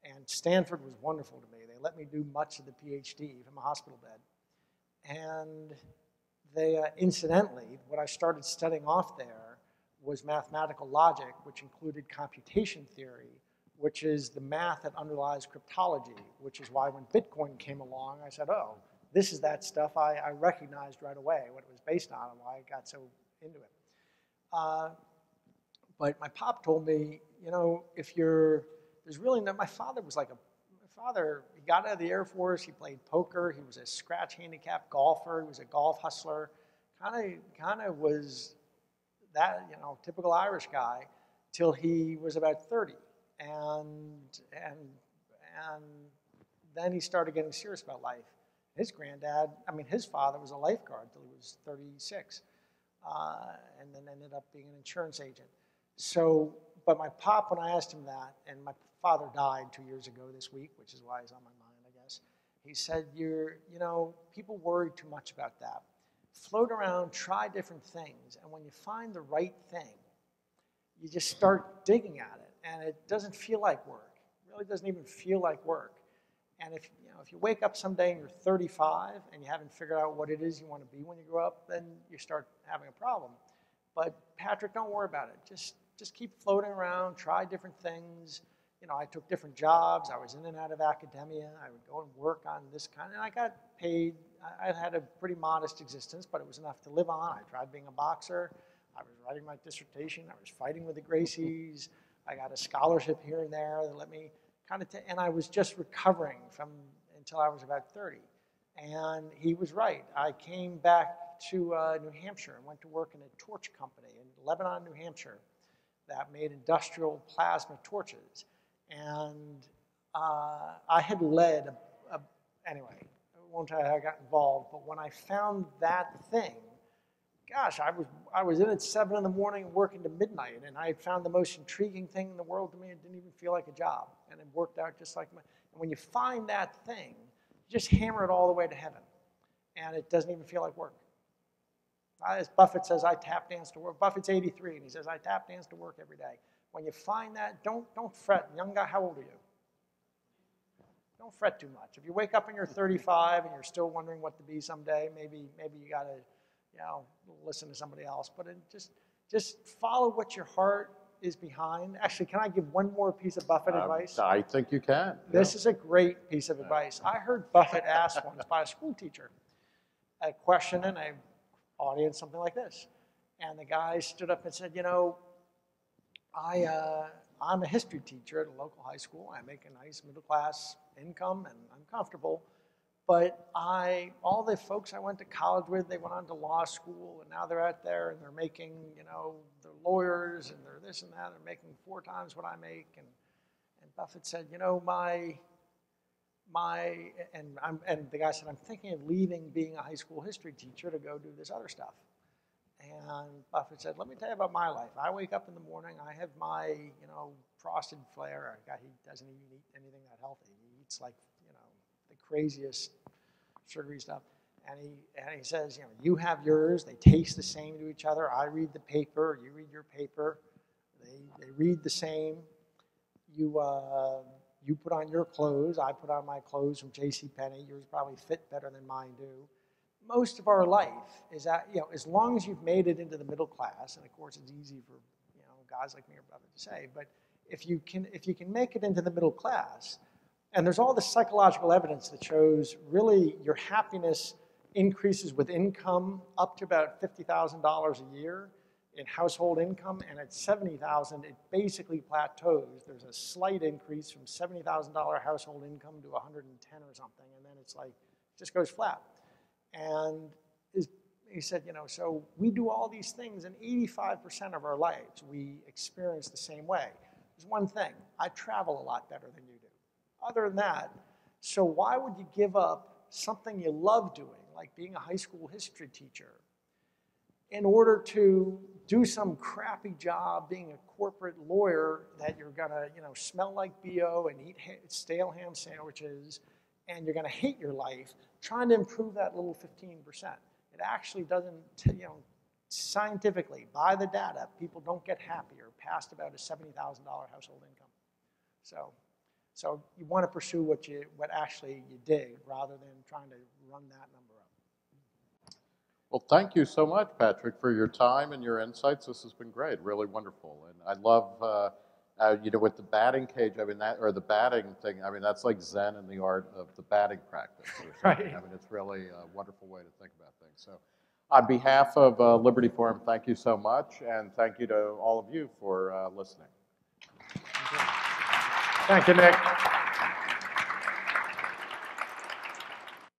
And Stanford was wonderful to me. They let me do much of the Ph.D. from a hospital bed. And they, incidentally, what I started studying off there was mathematical logic, which included computation theory, which is the math that underlies cryptology, which is why when Bitcoin came along, I said, oh, this is that stuff I recognized right away, what it was based on and why I got so into it. But my pop told me, you know, there's really no, my father was like he got out of the Air Force, he played poker, he was a scratch handicap golfer, he was a golf hustler, kind of was that, you know, typical Irish guy till he was about 30. And then he started getting serious about life. His granddad, I mean, his father was a lifeguard till he was 36, and then ended up being an insurance agent. So, but my pop, when I asked him that, and my father died 2 years ago this week, which is why he's on my mind, I guess. He said, you know, people worry too much about that. Float around, try different things, and when you find the right thing, you just start digging at it, and it doesn't feel like work. It really doesn't even feel like work. And if you wake up someday and you're 35 and you haven't figured out what it is you want to be when you grow up, then you start having a problem. But Patrick, don't worry about it. Just keep floating around, try different things. You know, I took different jobs. I was in and out of academia. I would go and work on this kind, and I got paid. I had a pretty modest existence, but it was enough to live on. I tried being a boxer. I was writing my dissertation. I was fighting with the Gracies. I got a scholarship here and there that let me kind of, and I was just recovering from until I was about 30. And he was right. I came back to New Hampshire and went to work in a torch company in Lebanon, New Hampshire, that made industrial plasma torches. And I had led, anyway, I won't tell you how I got involved, but when I found that thing, gosh, I was in at 7 in the morning working to midnight, and I had found the most intriguing thing in the world to me. It didn't even feel like a job, and it worked out just like and when you find that thing, you just hammer it all the way to heaven, and it doesn't even feel like work. As Buffett says, I tap dance to work. Buffett's 83, and he says, I tap dance to work every day. When you find that, don't fret. Young guy, how old are you? Don't fret too much. If you wake up and you're 35 and you're still wondering what to be someday, maybe you got to, you know, listen to somebody else. But just follow what your heart is behind. Actually, can I give one more piece of Buffett advice? I think you can. This is a great piece of advice. I heard Buffett asked once by a school teacher a question in an audience, something like this. And the guy stood up and said, you know, I'm a history teacher at a local high school. I make a nice middle-class income, and I'm comfortable. But all the folks I went to college with, they went on to law school, and now they're out there, and they're making, you know, they're lawyers, and they're this and that. They're making 4 times what I make. And Buffett said, you know, and the guy said, I'm thinking of leaving being a high school history teacher to go do this other stuff. And Buffett said, let me tell you about my life. I wake up in the morning, I have my, you know, frosted flare. He doesn't even eat anything that healthy. He eats like, you know, the craziest sugary stuff. And he says, you know, you have yours. They taste the same to each other. I read the paper. You read your paper. They read the same. You put on your clothes. I put on my clothes from JCPenney. Yours probably fit better than mine do. Most of our life is that, you know, as long as you've made it into the middle class, and of course it's easy for, you know, guys like me or Buffett to say, but if you can make it into the middle class, and there's all this psychological evidence that shows really your happiness increases with income up to about $50,000 a year in household income, and at $70,000 it basically plateaus. There's a slight increase from $70,000 household income to 110 or something, and then it's like it just goes flat. And he said, you know, so we do all these things, and 85% of our lives we experience the same way. There's one thing, I travel a lot better than you do. Other than that, so why would you give up something you love doing, like being a high school history teacher, in order to do some crappy job being a corporate lawyer that you're gonna, you know, smell like BO and eat stale ham sandwiches, and you're gonna hate your life, trying to improve that little 15%. It actually doesn't, you know, scientifically, by the data, people don't get happier past about a $70,000 household income. So you want to pursue what actually you dig rather than trying to run that number up. Well, thank you so much, Patrick, for your time and your insights. This has been great, really wonderful. And I love, you know, with the batting cage, I mean, the batting thing, I mean, that's like Zen in the art of the batting practice. Or something. Right. I mean, it's really a wonderful way to think about things. So on behalf of Liberty Forum, thank you so much. And thank you to all of you for listening. Thank you, Nick.